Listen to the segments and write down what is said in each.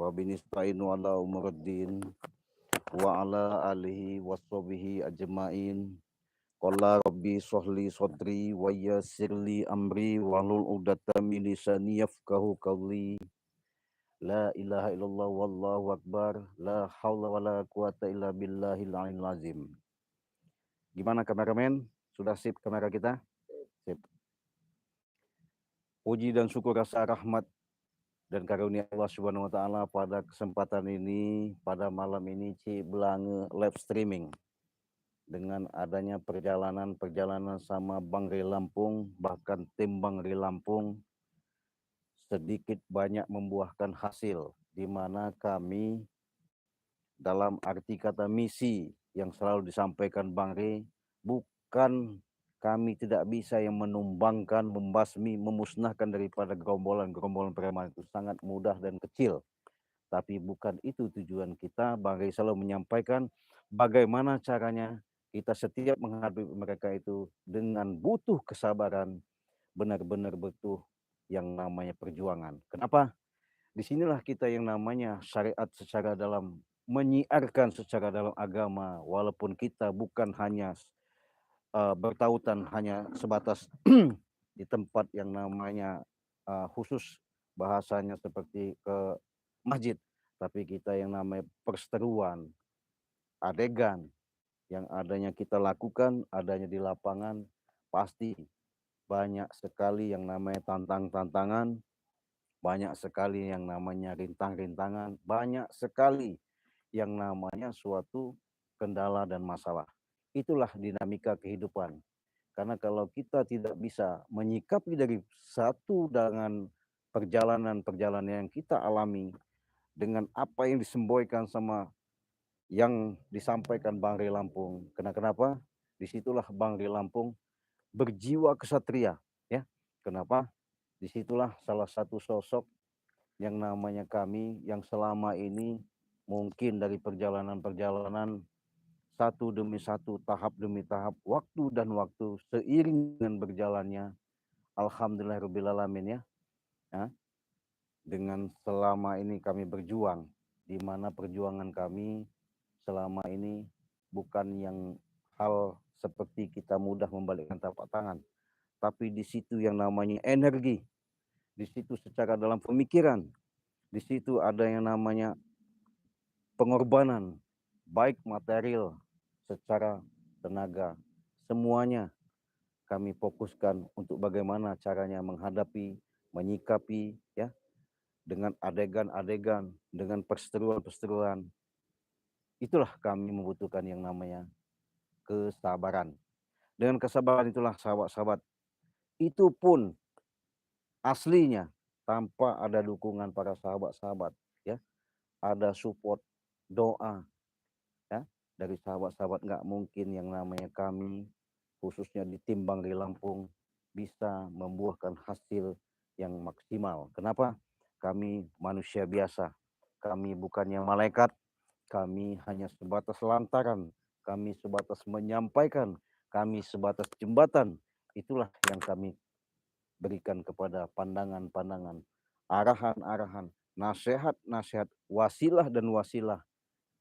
wa binista'inu ala umuriddin wa ala alihi washabihi ajma'in. Qala rabbi shrahli sadri wa yassirli amri wahlul 'uqdatam min lisani yafqahu qawli. La ilaha illallah wallahu akbar. La haula wala quwata illa billahil aliyil azim. Gimana kameramen? Sudah sip kamera kita? Sip. Puji dan syukur rasa rahmat dan karunia Allah Subhanahu wa taala pada kesempatan ini, pada malam ini Ci Belange live streaming. Dengan adanya perjalanan sama Bang Ri Lampung, bahkan tim Bang Ri Lampung sedikit banyak membuahkan hasil, di mana kami dalam arti kata misi yang selalu disampaikan Bang Ri, bukan kami tidak bisa yang menumbangkan, membasmi, memusnahkan daripada gerombolan-gerombolan preman itu sangat mudah dan kecil. Tapi bukan itu tujuan kita. Bang Ri selalu menyampaikan bagaimana caranya kita setiap menghadapi mereka itu dengan butuh kesabaran, benar-benar butuh yang namanya perjuangan. Kenapa? Disinilah kita yang namanya syariat secara dalam, menyiarkan secara dalam agama, walaupun kita bukan hanya bertautan hanya sebatas di tempat yang namanya khusus bahasanya seperti ke masjid, tapi kita yang namanya perseteruan, adegan yang adanya kita lakukan, adanya di lapangan, pasti banyak sekali yang namanya tantangan, banyak sekali yang namanya rintang-rintangan, banyak sekali yang namanya suatu kendala dan masalah. Itulah dinamika kehidupan. Karena kalau kita tidak bisa menyikapi dari satu dengan perjalanan-perjalanan yang kita alami dengan apa yang disemboykan sama yang disampaikan Bang Ri Lampung. Kenapa? Disitulah Bang Ri Lampung berjiwa kesatria. Ya, kenapa? Disitulah salah satu sosok yang namanya kami yang selama ini mungkin dari perjalanan-perjalanan satu demi satu, tahap demi tahap, waktu dan waktu seiring dengan berjalannya, alhamdulillahirabbil ya, dengan selama ini kami berjuang, di mana perjuangan kami selama ini bukan yang hal seperti kita mudah membalikkan telapak tangan, tapi di situ yang namanya energi, di situ secara dalam pemikiran, di situ ada yang namanya pengorbanan, baik material, secara tenaga, semuanya kami fokuskan untuk bagaimana caranya menghadapi, menyikapi, ya, dengan adegan-adegan, dengan perseteruan-perseteruan. Itulah kami membutuhkan yang namanya kesabaran. Dengan kesabaran itulah sahabat-sahabat, itu pun aslinya tanpa ada dukungan para sahabat-sahabat, ya, ada support doa, ya, dari sahabat-sahabat, nggak mungkin yang namanya kami khususnya di tim Bang Ri Lampung bisa membuahkan hasil yang maksimal. Kenapa? Kami manusia biasa, kami bukannya malaikat, kami hanya sebatas lantaran, kami sebatas menyampaikan, kami sebatas jembatan. Itulah yang kami berikan kepada pandangan-pandangan, arahan-arahan, nasihat-nasihat, wasilah dan wasilah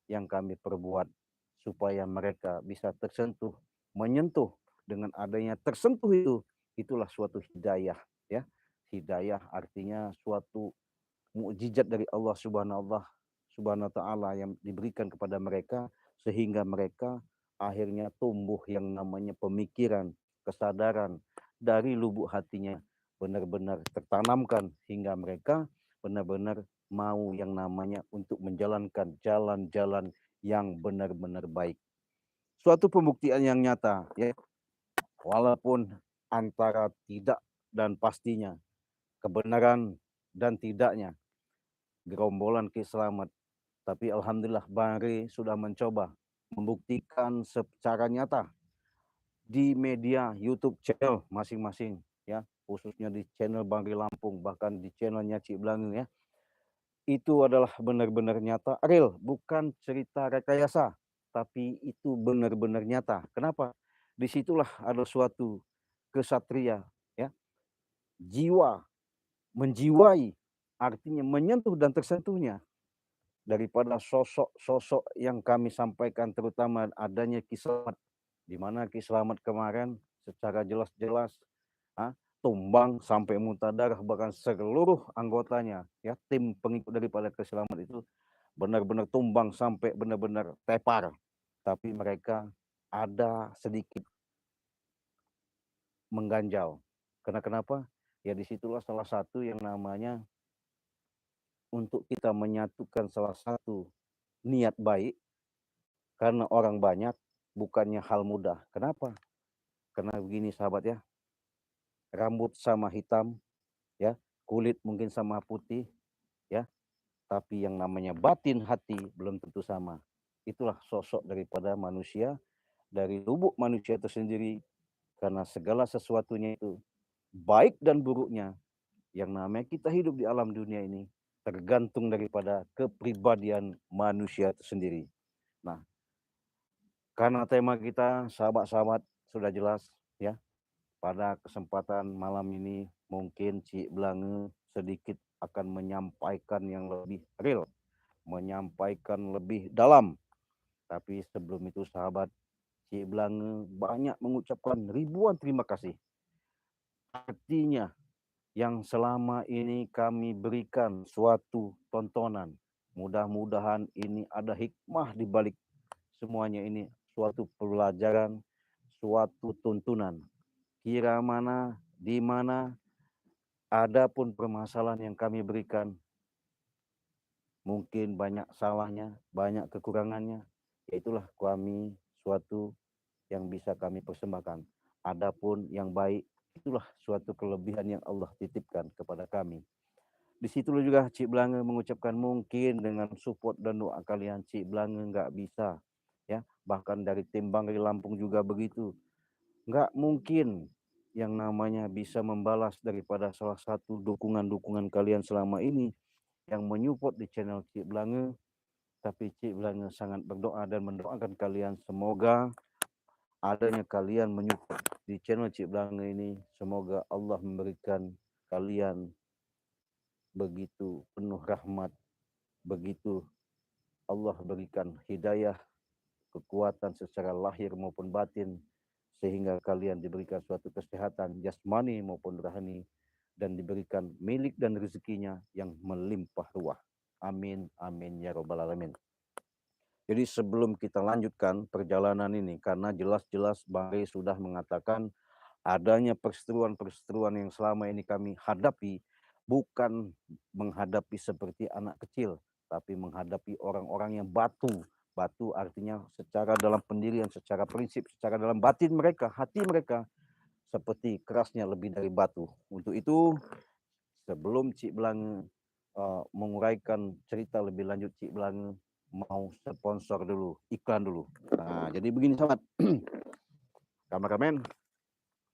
yang kami perbuat supaya mereka bisa tersentuh, menyentuh. Dengan adanya tersentuh itu, itulah suatu hidayah, ya. Hidayah artinya suatu mukjizat dari Allah Subhanahu wa taala yang diberikan kepada mereka sehingga mereka akhirnya tumbuh yang namanya pemikiran, kesadaran dari lubuk hatinya benar-benar tertanamkan hingga mereka benar-benar mau yang namanya untuk menjalankan jalan-jalan yang benar-benar baik. Suatu pembuktian yang nyata, ya, walaupun antara tidak dan pastinya, kebenaran dan tidaknya, gerombolan Ki Slamet. Tapi alhamdulillah Bang Ri sudah mencoba membuktikan secara nyata di media YouTube channel masing-masing, ya, khususnya di channel Bang Ri Lampung, bahkan di channelnya Ci Belange, ya. Itu adalah benar-benar nyata, real, bukan cerita rekayasa, tapi itu benar-benar nyata. Kenapa? Disitulah ada suatu kesatria, ya, jiwa, menjiwai, artinya menyentuh dan tersentuhnya. daripada sosok-sosok yang kami sampaikan, terutama adanya Ki Slamet, di mana Ki Slamet kemarin secara jelas-jelas tumbang sampai muntah darah, bahkan seluruh anggotanya, ya, tim pengikut daripada Ki Slamet itu benar-benar tumbang sampai benar-benar tepar. Tapi mereka ada sedikit mengganjal. Karena kenapa? Ya disitulah salah satu yang namanya untuk kita menyatukan salah satu niat baik, karena orang banyak bukannya hal mudah. Kenapa? Karena begini sahabat ya, rambut sama hitam, ya, kulit mungkin sama putih, ya, tapi yang namanya batin hati belum tentu sama. Itulah sosok daripada manusia, dari lubuk manusia itu sendiri, karena segala sesuatunya itu, baik dan buruknya, yang namanya kita hidup di alam dunia ini, tergantung daripada kepribadian manusia itu sendiri. Nah, karena tema kita, sahabat-sahabat, sudah jelas, ya, pada kesempatan malam ini mungkin Cik Blange sedikit akan menyampaikan yang lebih real, menyampaikan lebih dalam. Tapi sebelum itu sahabat, Cik Blange banyak mengucapkan ribuan terima kasih. Artinya yang selama ini kami berikan suatu tontonan. Mudah-mudahan ini ada hikmah di balik semuanya ini, suatu pelajaran, suatu tuntunan. Kira mana, di mana ada pun permasalahan yang kami berikan, mungkin banyak salahnya, banyak kekurangannya, yaitulah kami suatu yang bisa kami persembahkan. Adapun yang baik, itulah suatu kelebihan yang Allah titipkan kepada kami. Di situ juga Cik Blange mengucapkan mungkin dengan support dan doa kalian Cik Blange nggak bisa, ya, bahkan dari tim Bangri Lampung juga begitu, nggak mungkin yang namanya bisa membalas daripada salah satu dukungan-dukungan kalian selama ini yang menyupport di channel Cik Blange. Tapi Cik Blange sangat berdoa dan mendoakan kalian, semoga adanya kalian menyupport di channel Cik Blange ini, semoga Allah memberikan kalian begitu penuh rahmat, begitu Allah berikan hidayah, kekuatan secara lahir maupun batin, sehingga kalian diberikan suatu kesehatan jasmani maupun rohani, dan diberikan milik dan rezekinya yang melimpah ruah. Amin, amin, ya robbal alamin. Jadi sebelum kita lanjutkan perjalanan ini, karena jelas-jelas Bang Rey sudah mengatakan adanya perseteruan-perseteruan yang selama ini kami hadapi, bukan menghadapi seperti anak kecil, tapi menghadapi orang-orang yang batu. Batu artinya secara dalam pendirian, secara prinsip, secara dalam batin mereka, hati mereka, seperti kerasnya lebih dari batu. Untuk itu, sebelum Cik Blange menguraikan cerita lebih lanjut, Cik Blange mau sponsor dulu, iklan dulu. Nah, jadi begini sahabat. Kameramen,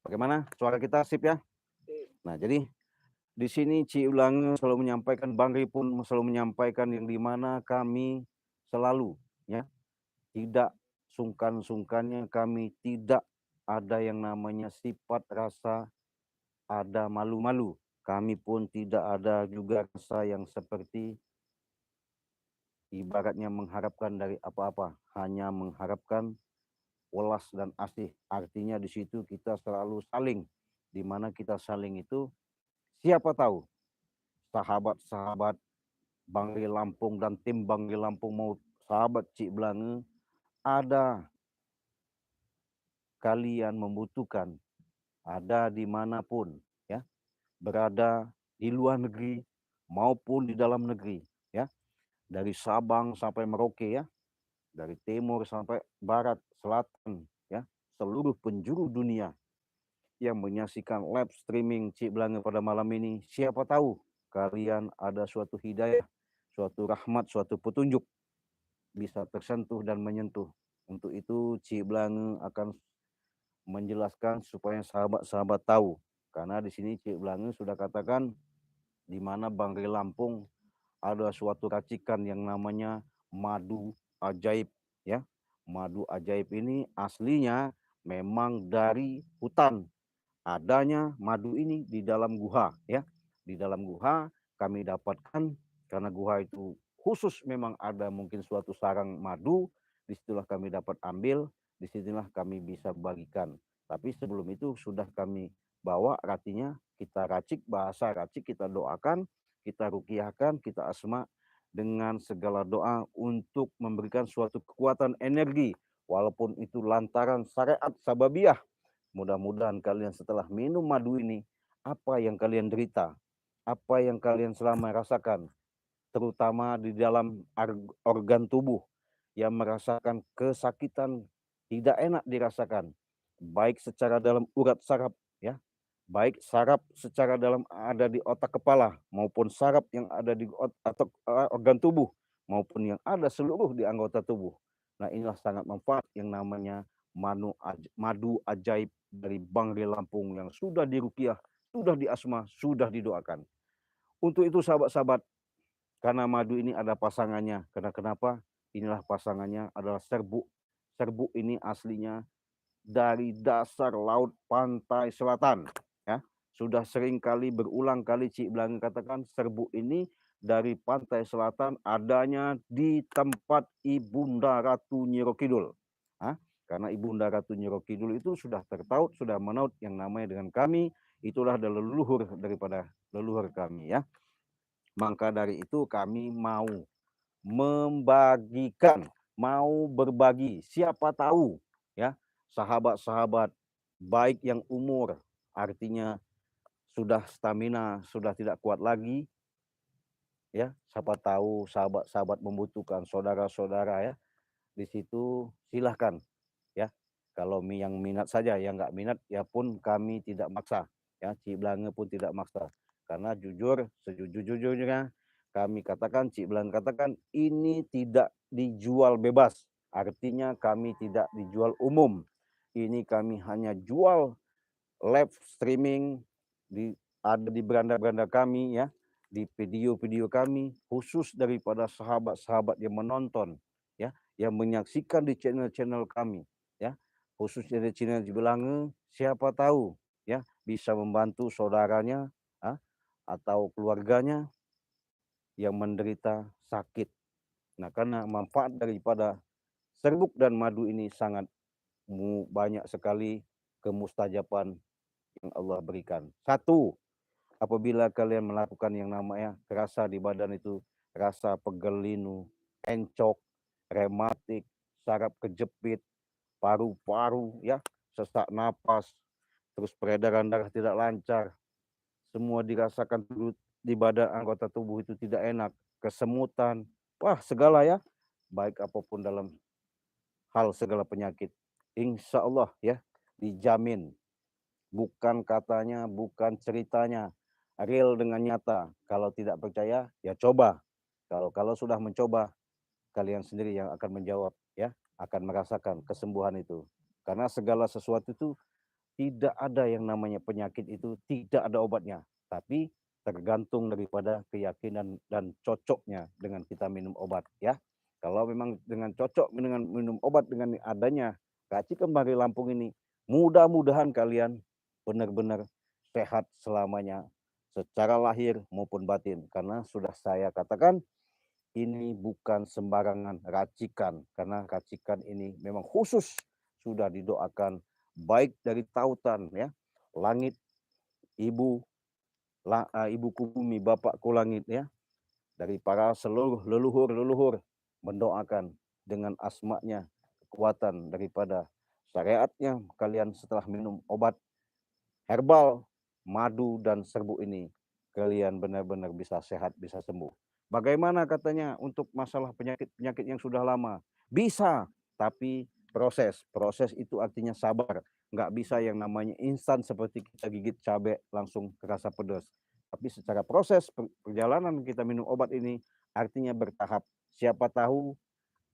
bagaimana suara kita, sip ya? Nah, jadi di sini Cik Blange selalu menyampaikan, Bang Ri pun selalu menyampaikan, yang dimana kami selalu, ya, tidak sungkan-sungkannya, kami tidak ada yang namanya sifat rasa ada malu-malu. Kami pun tidak ada juga rasa yang seperti ibaratnya mengharapkan dari apa-apa, hanya mengharapkan welas dan asih. Artinya di situ kita selalu saling, di mana kita saling itu, siapa tahu sahabat-sahabat Bangri Lampung dan tim Bangri Lampung mau sahabat Cik Blange, ada kalian membutuhkan, ada dimanapun, ya, berada di luar negeri maupun di dalam negeri, ya, dari Sabang sampai Merauke, ya, dari timur sampai barat, selatan, ya, seluruh penjuru dunia yang menyaksikan live streaming Cik Blange pada malam ini, siapa tahu kalian ada suatu hidayah, suatu rahmat, suatu petunjuk bisa tersentuh dan menyentuh. Untuk itu Cik Blange akan menjelaskan supaya sahabat-sahabat tahu. Karena di sini Cik Blange sudah katakan, di mana Bangri Lampung ada suatu racikan yang namanya madu ajaib, ya. Madu ajaib ini aslinya memang dari hutan. Adanya madu ini di dalam guha, ya. Di dalam guha kami dapatkan, karena guha itu khusus memang ada mungkin suatu sarang madu, disitulah kami dapat ambil, disinilah kami bisa bagikan. Tapi sebelum itu sudah kami bawa ratinya, kita racik, bahasa racik, kita doakan, kita rukiahkan, kita asma dengan segala doa untuk memberikan suatu kekuatan energi, walaupun itu lantaran syariat sababiyah. Mudah-mudahan kalian setelah minum madu ini, apa yang kalian derita, apa yang kalian selama rasakan, terutama di dalam organ tubuh yang merasakan kesakitan tidak enak dirasakan, baik secara dalam urat saraf, ya, baik saraf secara dalam ada di otak kepala maupun saraf yang ada di atau organ tubuh maupun yang ada seluruh di anggota tubuh. Nah, inilah sangat manfaat yang namanya madu ajaib dari Bangri Lampung yang sudah dirukiah, sudah diasma, sudah didoakan. Untuk itu sahabat-sahabat, karena madu ini ada pasangannya. Karena kenapa? Inilah pasangannya adalah serbuk. Serbuk ini aslinya dari dasar laut pantai selatan. Ya, sudah sering kali berulang kali Cik Belang katakan serbuk ini dari pantai selatan adanya di tempat Ibunda Ratu Nyiro Kidul. Karena Ibunda Ratu Nyiro Kidul itu sudah tertaut, sudah menaut yang namanya dengan kami, itulah leluhur daripada leluhur kami, ya. Maka dari itu kami mau membagikan, mau berbagi. Siapa tahu ya, sahabat-sahabat baik yang umur artinya sudah stamina, sudah tidak kuat lagi, ya, siapa tahu sahabat-sahabat membutuhkan, saudara-saudara ya, di situ silahkan ya. Kalau yang minat saja, yang nggak minat ya pun kami tidak maksa, ya, Cik Belange pun tidak maksa. Karena jujur, sejujur-jujurnya kami katakan, Cik Belange katakan, ini tidak dijual bebas. Artinya kami tidak dijual umum. Ini kami hanya jual live streaming, ada di beranda-beranda kami ya, di video-video kami, khusus daripada sahabat-sahabat yang menonton, ya, yang menyaksikan di channel-channel kami, ya, khususnya di channel Belange, siapa tahu ya bisa membantu saudaranya atau keluarganya yang menderita sakit. Nah, karena manfaat daripada serbuk dan madu ini sangat banyak sekali kemustajaban yang Allah berikan. Satu, apabila kalian melakukan yang namanya rasa di badan itu, rasa pegel linu, encok, rematik, saraf kejepit, paru-paru, ya, sesak napas, terus peredaran darah tidak lancar, semua dirasakan di badan anggota tubuh itu tidak enak, kesemutan, wah segala ya, baik apapun dalam hal segala penyakit, insya Allah ya dijamin. Bukan katanya, bukan ceritanya, real dengan nyata. Kalau tidak percaya, ya coba. Kalau sudah mencoba, kalian sendiri yang akan menjawab, ya, akan merasakan kesembuhan itu. Karena segala sesuatu itu tidak ada yang namanya penyakit itu tidak ada obatnya, tapi tergantung daripada keyakinan dan cocoknya dengan kita minum obat, ya. Kalau memang dengan cocok dengan minum obat dengan adanya Kaci Kembali Lampung ini, mudah-mudahan kalian benar-benar sehat selamanya secara lahir maupun batin. Karena sudah saya katakan ini bukan sembarangan racikan, karena racikan ini memang khusus sudah didoakan baik dari tautan ya, langit, ibu, ibuku bumi, bapakku langit ya, dari para seluruh leluhur mendoakan dengan asmanya, kekuatan daripada syariatnya, kalian setelah minum obat herbal, madu dan serbuk ini, kalian benar-benar bisa sehat, bisa sembuh. Bagaimana katanya untuk masalah penyakit-penyakit yang sudah lama? Bisa, tapi proses itu artinya sabar. Nggak bisa yang namanya instan seperti kita gigit cabai langsung terasa pedas. Tapi secara proses perjalanan kita minum obat ini artinya bertahap. Siapa tahu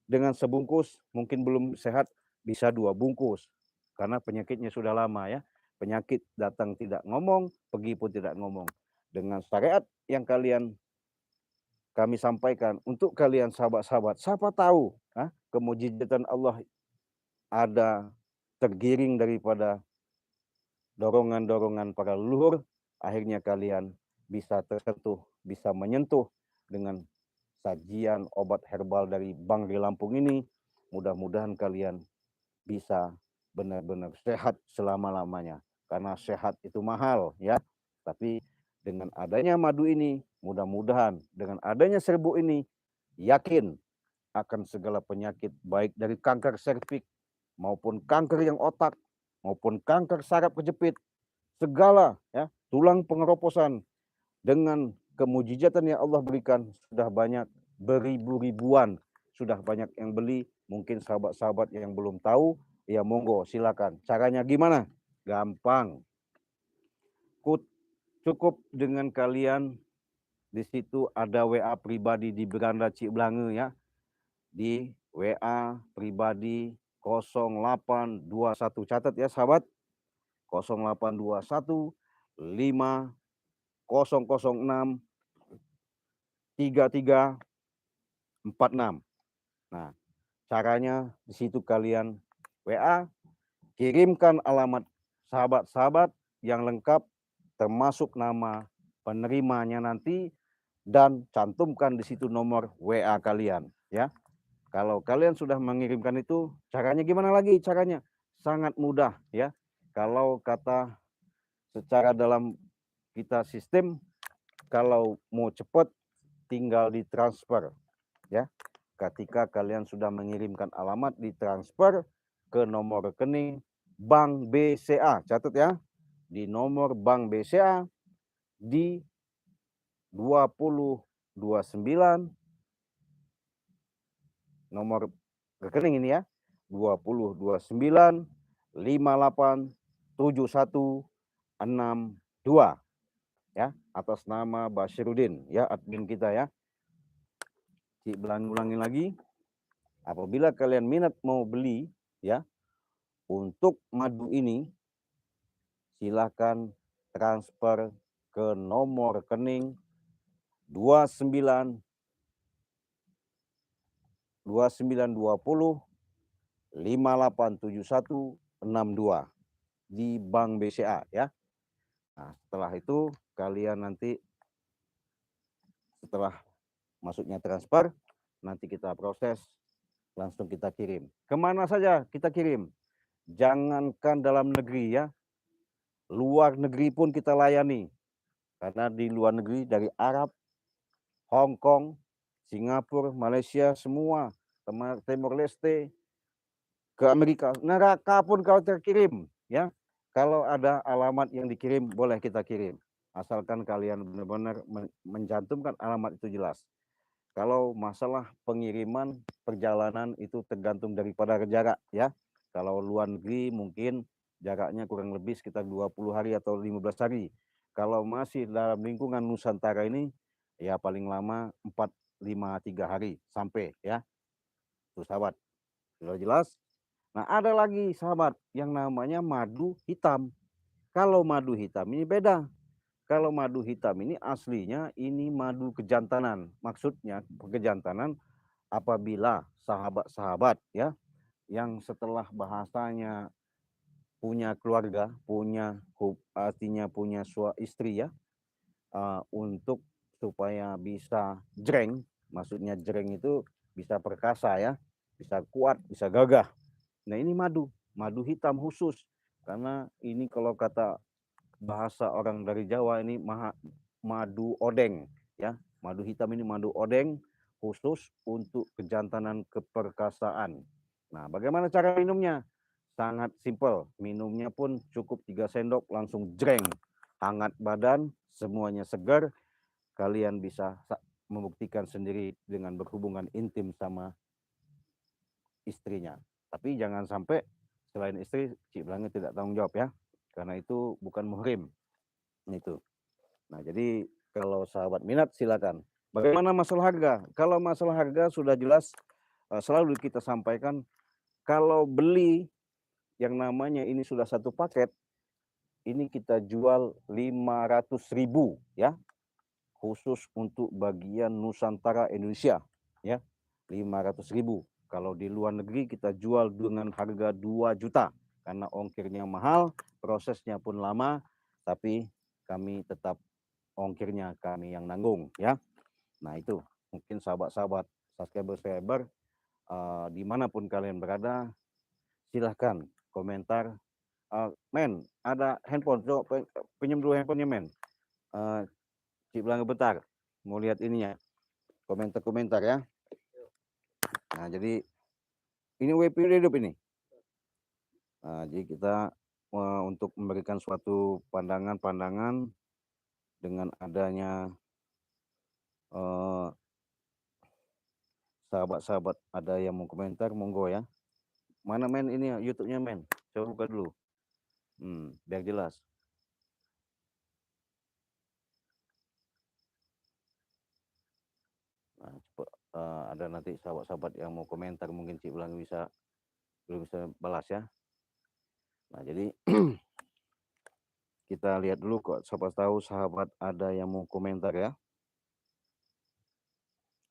dengan sebungkus mungkin belum sehat, bisa 2 bungkus. Karena penyakitnya sudah lama ya. Penyakit datang tidak ngomong, pergi pun tidak ngomong. Dengan syariat yang kami sampaikan untuk kalian sahabat-sahabat, siapa tahu kemujizatan Allah ada tergiring daripada dorongan-dorongan para leluhur, akhirnya kalian bisa tersentuh, bisa menyentuh dengan sajian obat herbal dari Bank di Lampung ini. Mudah-mudahan kalian bisa benar-benar sehat selama-lamanya. Karena sehat itu mahal ya. Tapi dengan adanya madu ini, mudah-mudahan dengan adanya serbuk ini, yakin akan segala penyakit baik dari kanker serviks maupun kanker yang otak maupun kanker saraf kejepit, segala ya, tulang pengeroposan, dengan kemujizatan yang Allah berikan sudah banyak, beribu-ribuan sudah banyak yang beli. Mungkin sahabat-sahabat yang belum tahu, ya monggo silakan. Caranya gimana? Gampang. Cukup dengan kalian di situ ada WA pribadi di Beranda Cikblange ya. Di WA pribadi 0821, catat ya sahabat, 0821 5 006 3346. Nah, caranya di situ kalian WA, kirimkan alamat sahabat-sahabat yang lengkap termasuk nama penerimanya nanti, dan cantumkan di situ nomor WA kalian ya. Kalau kalian sudah mengirimkan itu, caranya gimana lagi? Caranya sangat mudah ya. Kalau kata secara dalam kita sistem, kalau mau cepat tinggal ditransfer ya. Ketika kalian sudah mengirimkan alamat, ditransfer ke nomor rekening Bank BCA. Catat ya, di nomor Bank BCA di 2029, nomor rekening ini ya, 2029 587162 ya, atas nama Basyirudin ya, admin kita ya. Ulangi lagi, apabila kalian minat mau beli ya untuk madu ini, silakan transfer ke nomor rekening 29 2920 587162 di Bank BCA ya. Nah, setelah itu kalian nanti setelah masuknya transfer, nanti kita proses, langsung kita kirim. Kemana saja kita kirim? Jangankan dalam negeri ya, luar negeri pun kita layani. Karena di luar negeri dari Arab, Hong Kong, Singapura, Malaysia, semua, Timor Leste, ke Amerika, neraka pun kalau terkirim ya. Kalau ada alamat yang dikirim, boleh kita kirim. Asalkan kalian benar-benar mencantumkan alamat itu jelas. Kalau masalah pengiriman perjalanan itu tergantung daripada jarak ya. Kalau luar negeri mungkin jaraknya kurang lebih sekitar 20 hari atau 15 hari. Kalau masih dalam lingkungan Nusantara ini, ya paling lama 4, 5, 3 hari sampai ya. Tuh sahabat, sudah jelas? Nah, ada lagi sahabat yang namanya madu hitam. Kalau madu hitam ini beda. Kalau madu hitam ini aslinya ini madu kejantanan. Maksudnya kejantanan apabila sahabat-sahabat ya yang setelah bahasanya punya keluarga, artinya punya istri ya, untuk supaya bisa jreng, maksudnya jreng itu bisa perkasa ya, bisa kuat, bisa gagah. Nah, ini madu hitam khusus, karena ini kalau kata bahasa orang dari Jawa ini madu odeng ya. Madu hitam ini madu odeng khusus untuk kejantanan keperkasaan. Nah, bagaimana cara minumnya? Sangat simpel, minumnya pun cukup 3 sendok langsung jreng, hangat badan, semuanya segar. Kalian bisa membuktikan sendiri dengan berhubungan intim sama istrinya. Tapi jangan sampai selain istri, Cikblange tidak tanggung jawab ya, karena itu bukan muhrim. Itu. Nah, jadi kalau sahabat minat silakan. Bagaimana masalah harga? Kalau masalah harga sudah jelas, selalu kita sampaikan, kalau beli yang namanya ini sudah satu paket, ini kita jual 500.000 ya, khusus untuk bagian Nusantara Indonesia ya, 500.000. Kalau di luar negeri kita jual dengan harga 2 juta karena ongkirnya mahal, prosesnya pun lama, tapi kami tetap ongkirnya kami yang nanggung ya. Nah, itu. mungkin sahabat-sahabat subscriber dimanapun kalian berada, silahkan komentar. Men, ada handphone, coba pinjam dulu handphonenya, men. Cik Belanga bentar, mau lihat ininya, komentar-komentar ya. Nah, jadi ini WP hidup ini. Nah, jadi kita untuk memberikan suatu pandangan-pandangan dengan adanya sahabat-sahabat ada yang mau komentar, monggo ya. Mana men ini YouTube-nya, men? Coba buka dulu. Biar jelas. Nah, ada nanti sahabat-sahabat yang mau komentar, mungkin Cik Belanga belum bisa balas ya. Nah, jadi kita lihat dulu kok, siapa tahu sahabat ada yang mau komentar ya.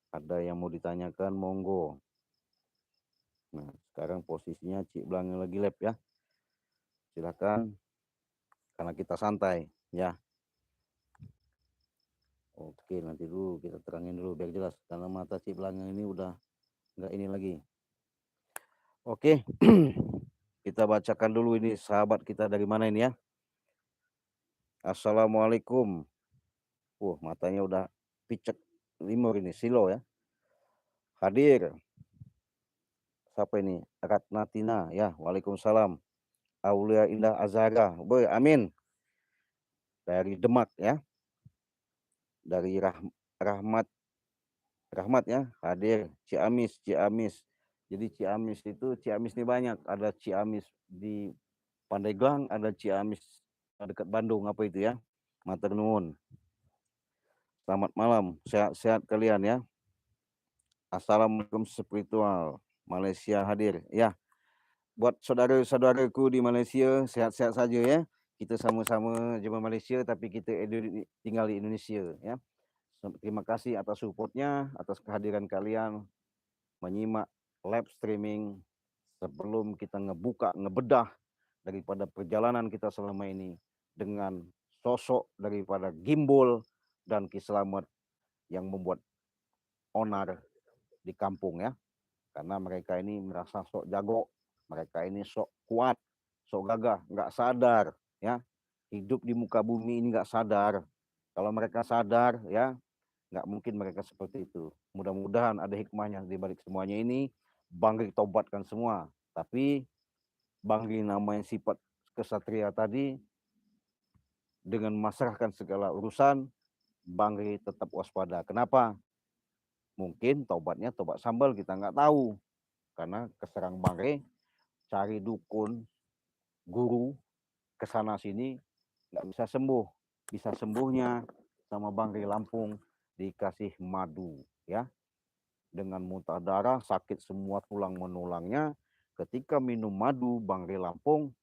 Ada yang mau ditanyakan, monggo. Nah, sekarang posisinya Cik Belanga lagi lab ya. Silakan, karena kita santai ya. Oke, nanti dulu kita terangin dulu biar jelas, karena mata Cik Belanga ini udah nggak ini lagi. Oke, kita bacakan dulu ini sahabat kita dari mana ini ya. Assalamualaikum. Matanya udah picek limur ini, Silo ya. Hadir. Siapa ini? Ratnatina ya. Waalaikumsalam. Aulia Indah Azhara. Boy, amin. Dari Demak ya. Dari Rahmat ya, hadir. Ciamis. Jadi Ciamis ini banyak. Ada Ciamis di Pandeglang, ada Ciamis dekat Bandung, apa itu ya. Matur nuwun. Selamat malam, sehat-sehat kalian ya. Assalamualaikum spiritual. Malaysia hadir ya. Buat saudara-saudaraku di Malaysia, sehat-sehat saja ya. Kita sama-sama jemaah Malaysia, tapi kita tinggal di Indonesia ya. Terima kasih atas supportnya, atas kehadiran kalian menyimak live streaming sebelum kita ngebedah daripada perjalanan kita selama ini dengan sosok daripada Gimbal dan Ki Slamet yang membuat onar di kampung ya. Karena mereka ini merasa sok jago, mereka ini sok kuat, sok gagah, nggak sadar ya. Hidup di muka bumi ini nggak sadar. Kalau mereka sadar ya, nggak mungkin mereka seperti itu. Mudah-mudahan ada hikmahnya di balik semuanya ini. Bang Ri tobatkan semua. Tapi Bang Ri namanya sifat kesatria tadi, dengan memasrahkan segala urusan, Bang Ri tetap waspada. Kenapa? Mungkin tobatnya tobat sambal, kita nggak tahu. Karena keserang Bang Ri, cari dukun, guru, kesana sini, nggak bisa sembuh. Bisa sembuhnya sama Bang Ri Lampung dikasih madu ya. Dengan muntah darah, sakit semua tulang menulangnya. Ketika minum madu Bang Ri Lampung,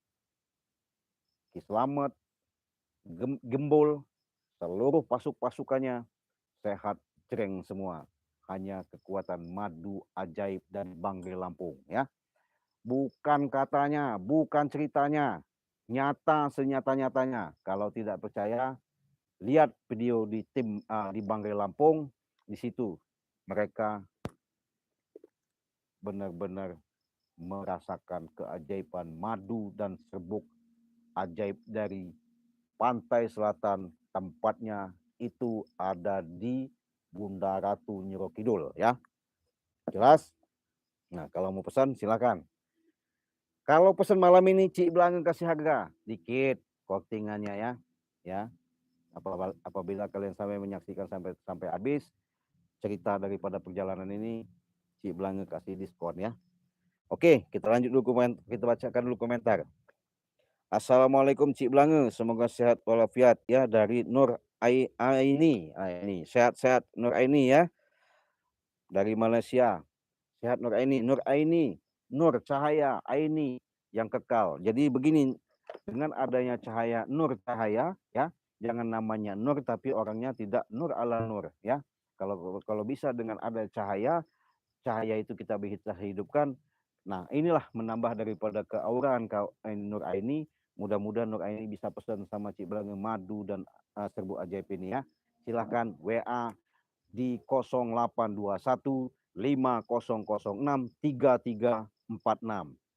Ki Slamet, Gembul, seluruh pasukannya sehat jreng semua. Hanya kekuatan madu ajaib dan Bang Ri Lampung ya. Bukan katanya, bukan ceritanya, nyata senyata-nyatanya. Kalau tidak percaya, lihat video di di Bang Ri Lampung. Di situ mereka benar-benar merasakan keajaiban madu dan serbuk ajaib dari pantai selatan. Tempatnya itu ada di Bunda Ratu Nyiro Kidul ya. Jelas? Nah, kalau mau pesan silakan. Kalau pesan malam ini Cik Belanga kasih harga dikit costingannya ya. Ya. Apabila kalian sampai menyaksikan sampai habis cerita daripada perjalanan ini, Cik Belanga kasih diskon ya. Oke, kita lanjut dulu kita bacakan dulu komentar. Assalamualaikum Cik Belanga, semoga sehat walafiat ya, dari Nur Aini. Ini sehat-sehat Nur Aini ya. Dari Malaysia. Sehat Nur Aini, Nur cahaya Aini yang kekal. Jadi begini, dengan adanya cahaya Nur cahaya ya, jangan namanya Nur tapi orangnya tidak Nur ala Nur ya. Kalau bisa dengan ada cahaya itu kita bisa hidupkan. Nah, inilah menambah daripada keauraan Nur Aini. Mudah-mudahan Nur Aini bisa pesan sama Cik Belanga madu dan serbuk ajaib ini ya. Silahkan WA di 0821 5006 3346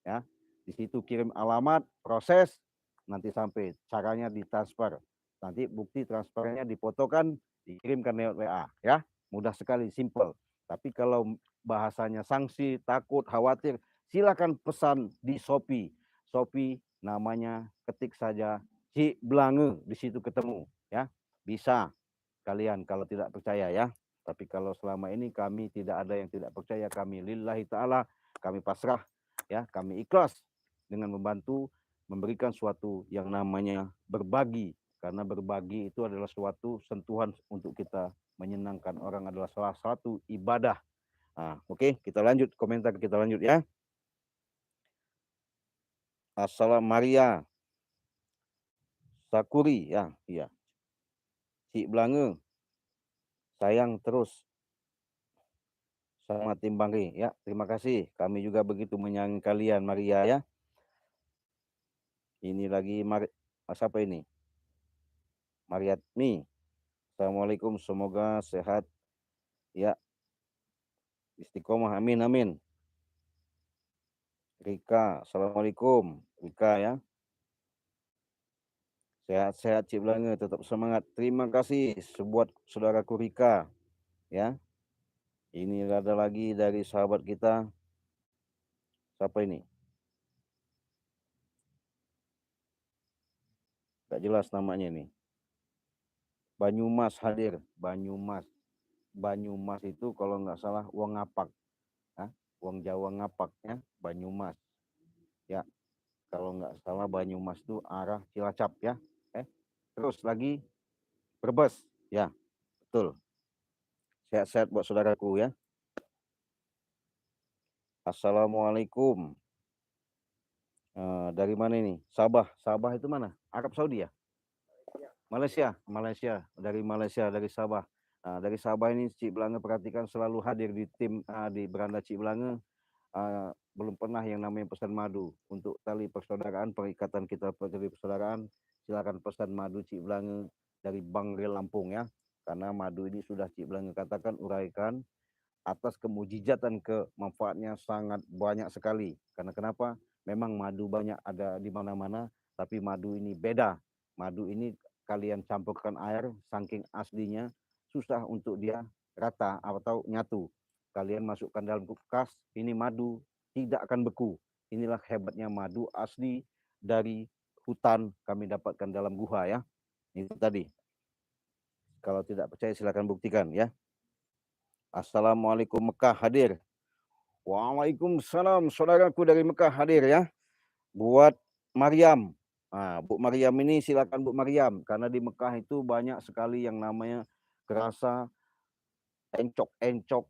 ya. Di situ kirim alamat, proses, nanti sampai, caranya ditransfer. Nanti bukti transfernya difotokan, dikirimkan lewat WA ya. Mudah sekali, simple. Tapi kalau bahasanya sanksi, takut, khawatir, silakan pesan di Shopee. Shopee namanya ketik saja Cik Blange, di situ ketemu ya. Bisa kalian kalau tidak percaya ya. Tapi kalau selama ini kami tidak ada yang tidak percaya, kami lillahi ta'ala, kami pasrah ya, kami ikhlas dengan membantu memberikan suatu yang namanya berbagi, karena berbagi itu adalah suatu sentuhan untuk kita menyenangkan orang, adalah salah satu ibadah. Nah, oke, kita lanjut komentar, kita lanjut ya. Assalamualaikum Maria Sakuri ya, iya. Cik Blange, sayang terus sama tim Bangri ya. Terima kasih. Kami juga begitu menyayangi kalian Maria ya. Ini lagi siapa ini? Mariatmi. Assalamualaikum, semoga sehat ya. Istiqomah, amin amin. Rika, assalamualaikum. Rika ya. Sehat-sehat Cik Blange, tetap semangat. Terima kasih buat saudaraku Rika ya. Ini ada lagi dari sahabat kita. Siapa ini? Gak jelas namanya ini. Banyumas hadir. Banyumas. Banyumas itu kalau nggak salah uang ngapak. Hah? Uang Jawa ngapak ya. Banyumas. Ya. Kalau nggak salah Banyumas itu arah Cilacap ya. Terus lagi Brebes. Ya, betul. Sehat-sehat buat saudaraku ya. Assalamualaikum. Dari mana ini? Sabah. Sabah itu mana? Arab Saudi ya? Malaysia. Malaysia. Dari Malaysia, dari Sabah. Dari Sabah ini Cik Blange perhatikan selalu hadir di tim di beranda Cik Blange. Belum pernah yang namanya pesan madu. Untuk tali persaudaraan, perikatan kita tali persaudaraan, silakan pesan madu Cik Blange dari Bangri Lampung ya. Karena madu ini sudah Cik Blange katakan, uraikan, atas kemujizatan kemanfaatnya sangat banyak sekali. Karena kenapa? Memang madu banyak ada di mana-mana, tapi madu ini beda. Madu ini kalian campurkan air, saking aslinya susah untuk dia rata atau nyatu. Kalian masukkan dalam kulkas, ini madu tidak akan beku. Inilah hebatnya madu asli dari hutan, kami dapatkan dalam guha ya. Itu tadi. Kalau tidak percaya silakan buktikan ya. Assalamualaikum Mekah hadir. Waalaikumsalam, saudaraku dari Mekah hadir ya. Buat Maryam. Bu Maryam ini silakan Bu Maryam, karena di Mekah itu banyak sekali yang namanya kerasa encok-encok,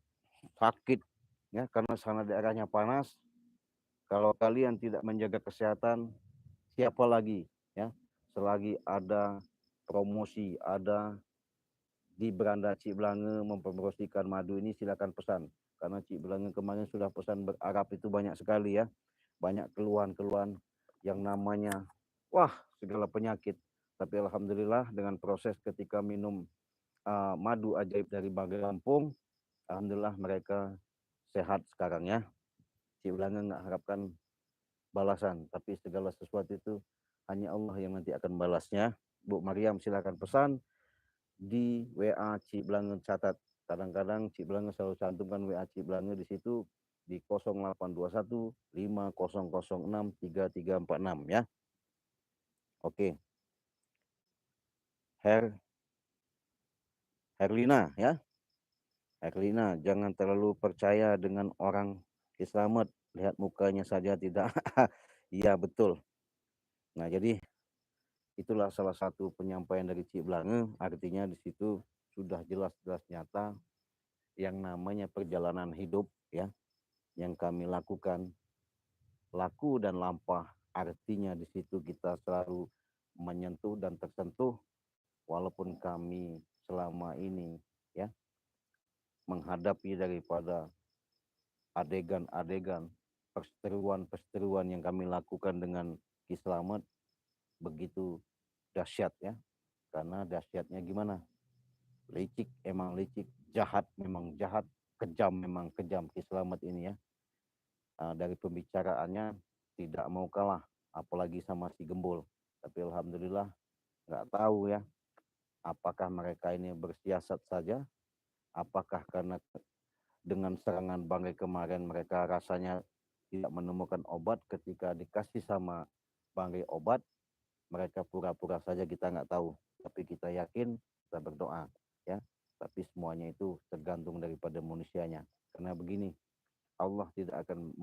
sakit ya, karena sana daerahnya panas. Kalau kalian tidak menjaga kesehatan, siapa lagi ya? Selagi ada promosi, ada di beranda Cik Blange mempromosikan madu ini, silakan pesan. Karena Cik Blange kemarin sudah pesan berArab itu banyak sekali ya. Banyak keluhan-keluhan yang namanya, wah segala penyakit. Tapi alhamdulillah dengan proses ketika minum madu ajaib dari Bangri Lampung, alhamdulillah mereka sehat sekarang ya. Cik Blange nggak harapkan balasan, tapi segala sesuatu itu hanya Allah yang nanti akan balasnya. Bu Maryam silakan pesan di WA Cik Blange, catat. Kadang-kadang Cik Blange selalu cantumkan WA Cik Blange di situ di 0821 5006 3346 ya. Oke. Herlina ya. Herlina, jangan terlalu percaya dengan orang Islamet, lihat mukanya saja tidak. Iya betul. Nah, jadi itulah salah satu penyampaian dari Cik Blange, artinya di situ sudah jelas-jelas nyata yang namanya perjalanan hidup ya, yang kami lakukan, laku dan lampah, artinya di situ kita selalu menyentuh dan tersentuh, walaupun kami selama ini ya menghadapi daripada adegan-adegan perseteruan yang kami lakukan dengan Ki Slamet begitu dahsyat ya. Karena dahsyatnya gimana? Licik, emang licik, jahat memang jahat, kejam memang kejam Ki Slamet ini ya. Dari pembicaraannya tidak mau kalah, apalagi sama si Gembul. Tapi alhamdulillah nggak tahu ya, apakah mereka ini bersiasat saja, apakah karena dengan serangan Banggai kemarin mereka rasanya tidak menemukan obat, ketika dikasih sama Banggai obat, mereka pura-pura saja, kita nggak tahu. Tapi kita yakin, kita berdoa ya. Tapi semuanya itu tergantung daripada manusianya. Karena begini, Allah tidak akan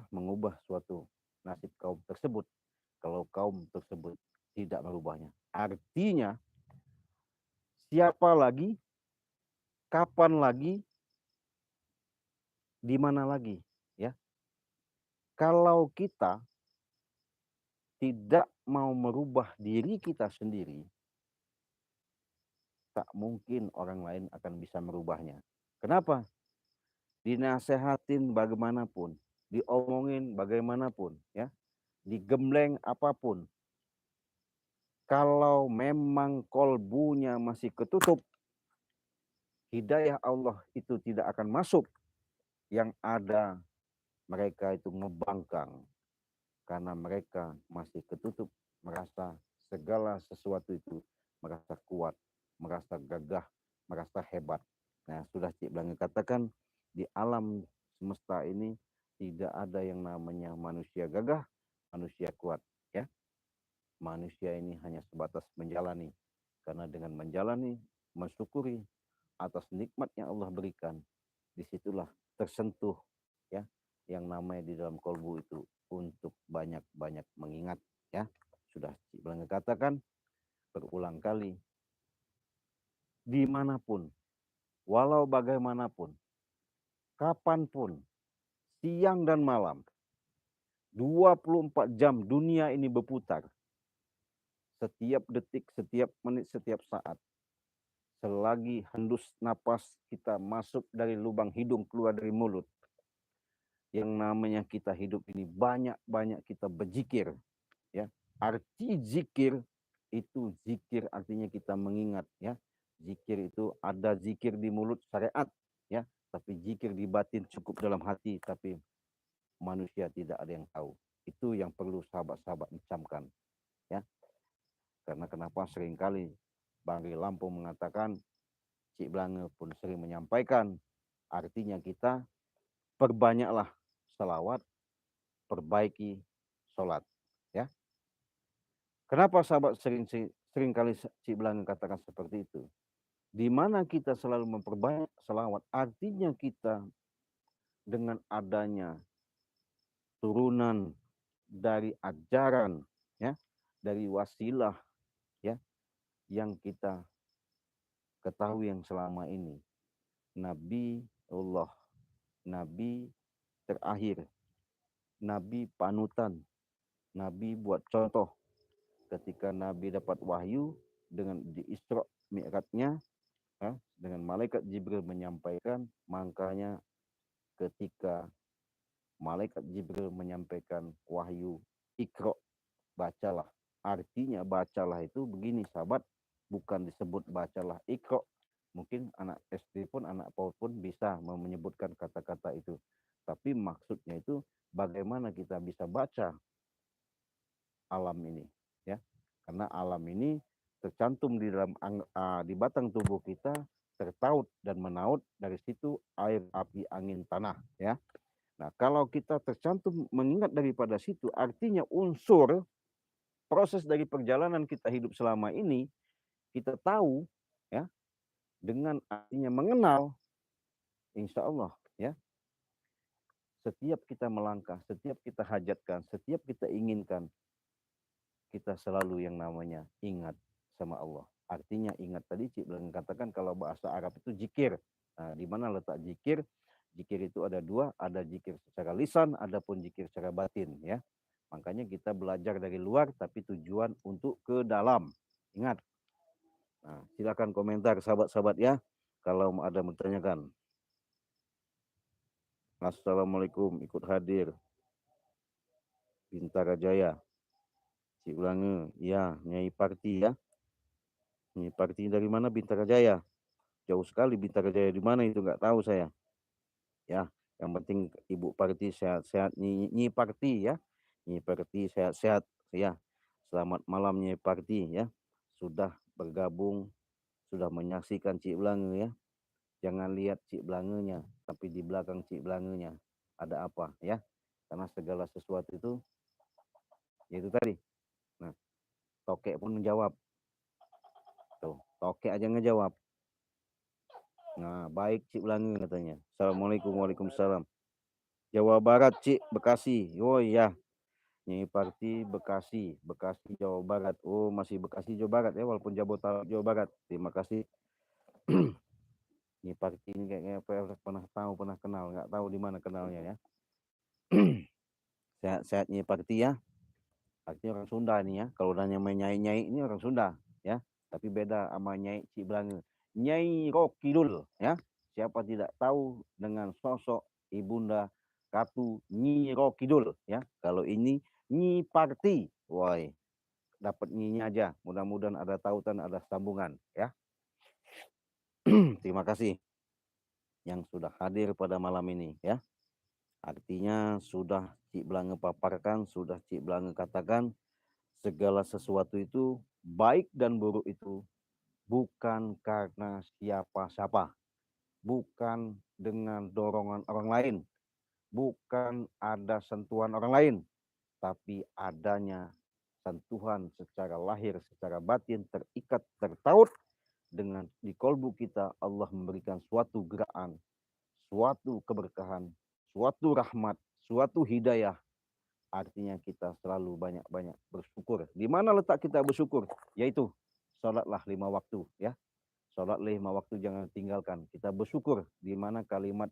mengubah suatu nasib kaum tersebut kalau kaum tersebut tidak merubahnya. Artinya, siapa lagi, kapan lagi, di mana lagi, ya. Kalau kita tidak mau merubah diri kita sendiri, tak mungkin orang lain akan bisa merubahnya. Kenapa? Dinasehatin bagaimanapun, diomongin bagaimanapun, ya, digembleng apapun. Kalau memang kolbunya masih ketutup, hidayah Allah itu tidak akan masuk. Yang ada mereka itu membangkang karena mereka masih ketutup, merasa segala sesuatu itu, merasa kuat, merasa gagah, merasa hebat. Nah, sudah Cik Blange katakan, di alam semesta ini tidak ada yang namanya manusia gagah, manusia kuat, ya. Manusia ini hanya sebatas menjalani, karena dengan menjalani, mensyukuri atas nikmat yang Allah berikan, disitulah tersentuh ya yang namanya di dalam kolbu itu untuk banyak-banyak mengingat, ya. Sudah Blange katakan berulang kali, dimanapun, walau bagaimanapun, kapanpun, siang dan malam, 24 jam dunia ini berputar. Setiap detik, setiap menit, setiap saat. Selagi hembus napas kita masuk dari lubang hidung, keluar dari mulut, yang namanya kita hidup ini banyak-banyak kita berzikir, ya. Arti zikir itu, zikir artinya kita mengingat, ya. Zikir itu ada zikir di mulut syariat, ya, tapi zikir di batin cukup dalam hati, tapi manusia tidak ada yang tahu. Itu yang perlu sahabat-sahabat camkan, ya. Karena kenapa seringkali Bang Lampung mengatakan, Cik Blange pun sering menyampaikan, artinya kita perbanyaklah salawat, perbaiki sholat, ya. Kenapa sahabat sering kali Cik Blange katakan seperti itu? Di mana kita selalu memperbanyak salawat, artinya kita dengan adanya turunan dari ajaran, ya, dari wasilah, ya, yang kita ketahui yang selama ini, Nabi Allah, Nabi terakhir, Nabi panutan, Nabi buat contoh. Ketika Nabi dapat wahyu dengan di Isra Mi'rajnya, dengan malaikat Jibril menyampaikan, makanya ketika malaikat Jibril menyampaikan wahyu, Iqra, bacalah. Artinya bacalah itu begini sahabat, bukan disebut bacalah Iqra. Mungkin anak SD pun, anak PAUD pun bisa menyebutkan kata-kata itu. Tapi maksudnya itu bagaimana kita bisa baca alam ini, ya. Karena alam ini tercantum di dalam di batang tubuh kita, tertaut dan menaut, dari situ air, api, angin, tanah, ya. Nah, kalau kita tercantum mengingat daripada situ, artinya unsur proses dari perjalanan kita hidup selama ini, kita tahu, ya, dengan artinya mengenal, insya Allah, ya, setiap kita melangkah, setiap kita hajatkan, setiap kita inginkan, kita selalu yang namanya ingat sama Allah. Artinya ingat tadi Cik Blange katakan kalau bahasa Arab itu zikir. Nah, di mana letak zikir? Zikir itu ada dua, ada zikir secara lisan, ada pun zikir secara batin, ya. Makanya kita belajar dari luar, tapi tujuan untuk ke dalam. Ingat. Nah, silakan komentar sahabat-sahabat ya, kalau ada yang bertanyakan. Assalamualaikum, ikut hadir. Bintara Jaya. Cik Blange, ya, Nyai Parti ya. Nyai Parti dari mana Bintara Jaya? jauh sekali Bintara Jaya di mana itu nggak tahu saya. Ya, yang penting Ibu Parti sehat-sehat, Nyi Parti ya. Nyi Parti sehat-sehat ya. Selamat malam Nyi Parti ya. Sudah bergabung, sudah menyaksikan Cik Belange ya. Jangan lihat Cik Belangenya, tapi di belakang Cik Belangenya ada apa ya. Karena segala sesuatu itu, yaitu tadi. Nah, tokek pun menjawab. Tuh, tokek aja ngejawab. Nah, baik Cik Belange katanya. Assalamualaikum, waalaikumsalam. Jawa Barat Cik, Bekasi. Oh iya, Nyi Parti Bekasi, Bekasi Jawa Barat. Oh masih Bekasi Jawa Barat ya, walaupun Jabodetabek Jawa Barat. Terima kasih. Nyi Parti ini kayaknya pernah tahu, pernah kenal, nggak tahu di mana kenalnya ya. Sehat-sehat Nyi Parti ya. Artinya orang Sunda ini ya. Kalau udah namanya Nyai-Nyai ini orang Sunda ya. Tapi beda sama Nyai Cik Belange. Nyai Rokidul ya. Siapa tidak tahu dengan sosok Ibunda Ratu Nyi Rokidul ya. Kalau ini Nyi Parti. Woi, dapat nyinya aja. Mudah-mudahan ada tautan, ada sambungan ya. Terima kasih yang sudah hadir pada malam ini ya. Artinya sudah Cik Belange paparkan, sudah Cik Belange katakan segala sesuatu itu baik dan buruk itu bukan karena siapa-siapa, bukan dengan dorongan orang lain, bukan ada sentuhan orang lain, tapi adanya sentuhan secara lahir, secara batin, terikat, tertaut dengan di kolbu kita. Allah memberikan suatu gerakan, suatu keberkahan, suatu rahmat, suatu hidayah. Artinya kita selalu banyak-banyak bersyukur. Di mana letak kita bersyukur? Yaitu sholatlah 5 waktu ya. Sholat 5 waktu jangan tinggalkan. Kita bersyukur di mana kalimat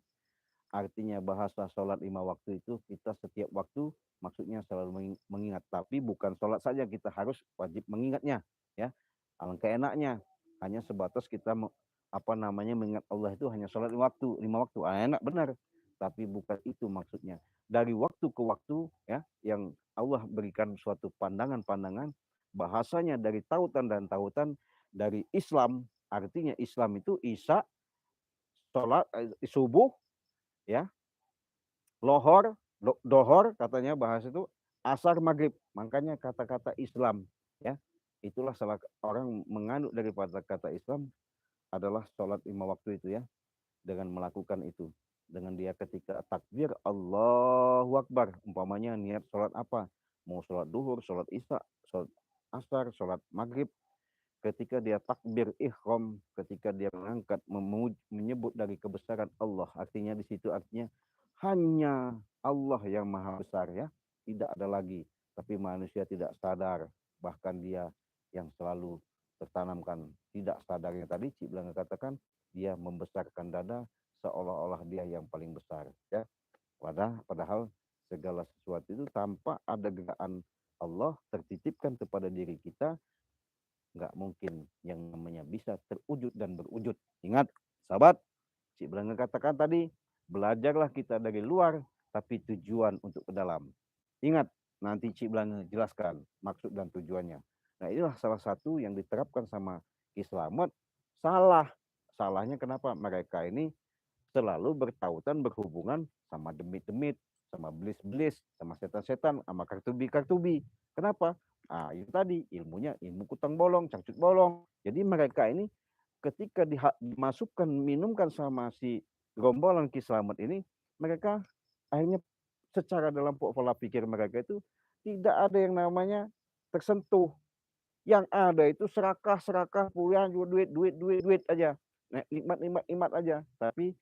artinya bahasa sholat 5 waktu itu kita setiap waktu maksudnya selalu mengingat. Tapi bukan sholat saja, kita harus wajib mengingatnya ya. Alangkah enaknya hanya sebatas kita mengingat Allah itu hanya sholat 5 waktu, 5 waktu. Enak benar. Tapi bukan itu maksudnya. Dari waktu ke waktu ya, yang Allah berikan suatu pandangan-pandangan, bahasanya dari tautan dan tautan dari Islam. Artinya Islam itu Isya, sholat subuh ya, lohor, dohor katanya bahasa itu, asar maghrib. Makanya kata-kata Islam ya, itulah salah orang menganut daripada kata Islam adalah sholat 5 waktu itu ya. Dengan melakukan itu, dengan dia ketika takbir Allahu Akbar, umpamanya niat sholat apa, mau sholat duhur, sholat isya, sholat asar, sholat maghrib, ketika dia takbir ihram, ketika dia mengangkat menyebut dari kebesaran Allah, artinya di situ artinya hanya Allah yang maha besar ya, tidak ada lagi. Tapi manusia tidak sadar, bahkan dia yang selalu tertanamkan tidak sadarnya tadi Cik Belange katakan, dia membesarkan dada seolah-olah dia yang paling besar ya. Padahal segala sesuatu itu tanpa ada gerakan Allah tertitipkan kepada diri kita, nggak mungkin yang namanya bisa terwujud dan berwujud. Ingat, sahabat, Cik Belange katakan tadi, belajarlah kita dari luar, tapi tujuan untuk ke dalam. Ingat, nanti Cik Belange jelaskan maksud dan tujuannya. Nah, inilah salah satu yang diterapkan sama Ki Slamet. Salah. Salahnya kenapa? Mereka ini selalu bertautan, berhubungan sama demit-demit, sama belis-belis, sama setan-setan, sama kartubi-kartubi. Kenapa? Nah, itu tadi ilmunya ilmu kutang bolong, cangcut bolong. Jadi mereka ini ketika dimasukkan, minumkan sama si rombolan Ki Slamet ini, mereka akhirnya secara dalam pola pikir mereka itu tidak ada yang namanya tersentuh. Yang ada itu serakah punya duit aja. Nikmat aja. Tapi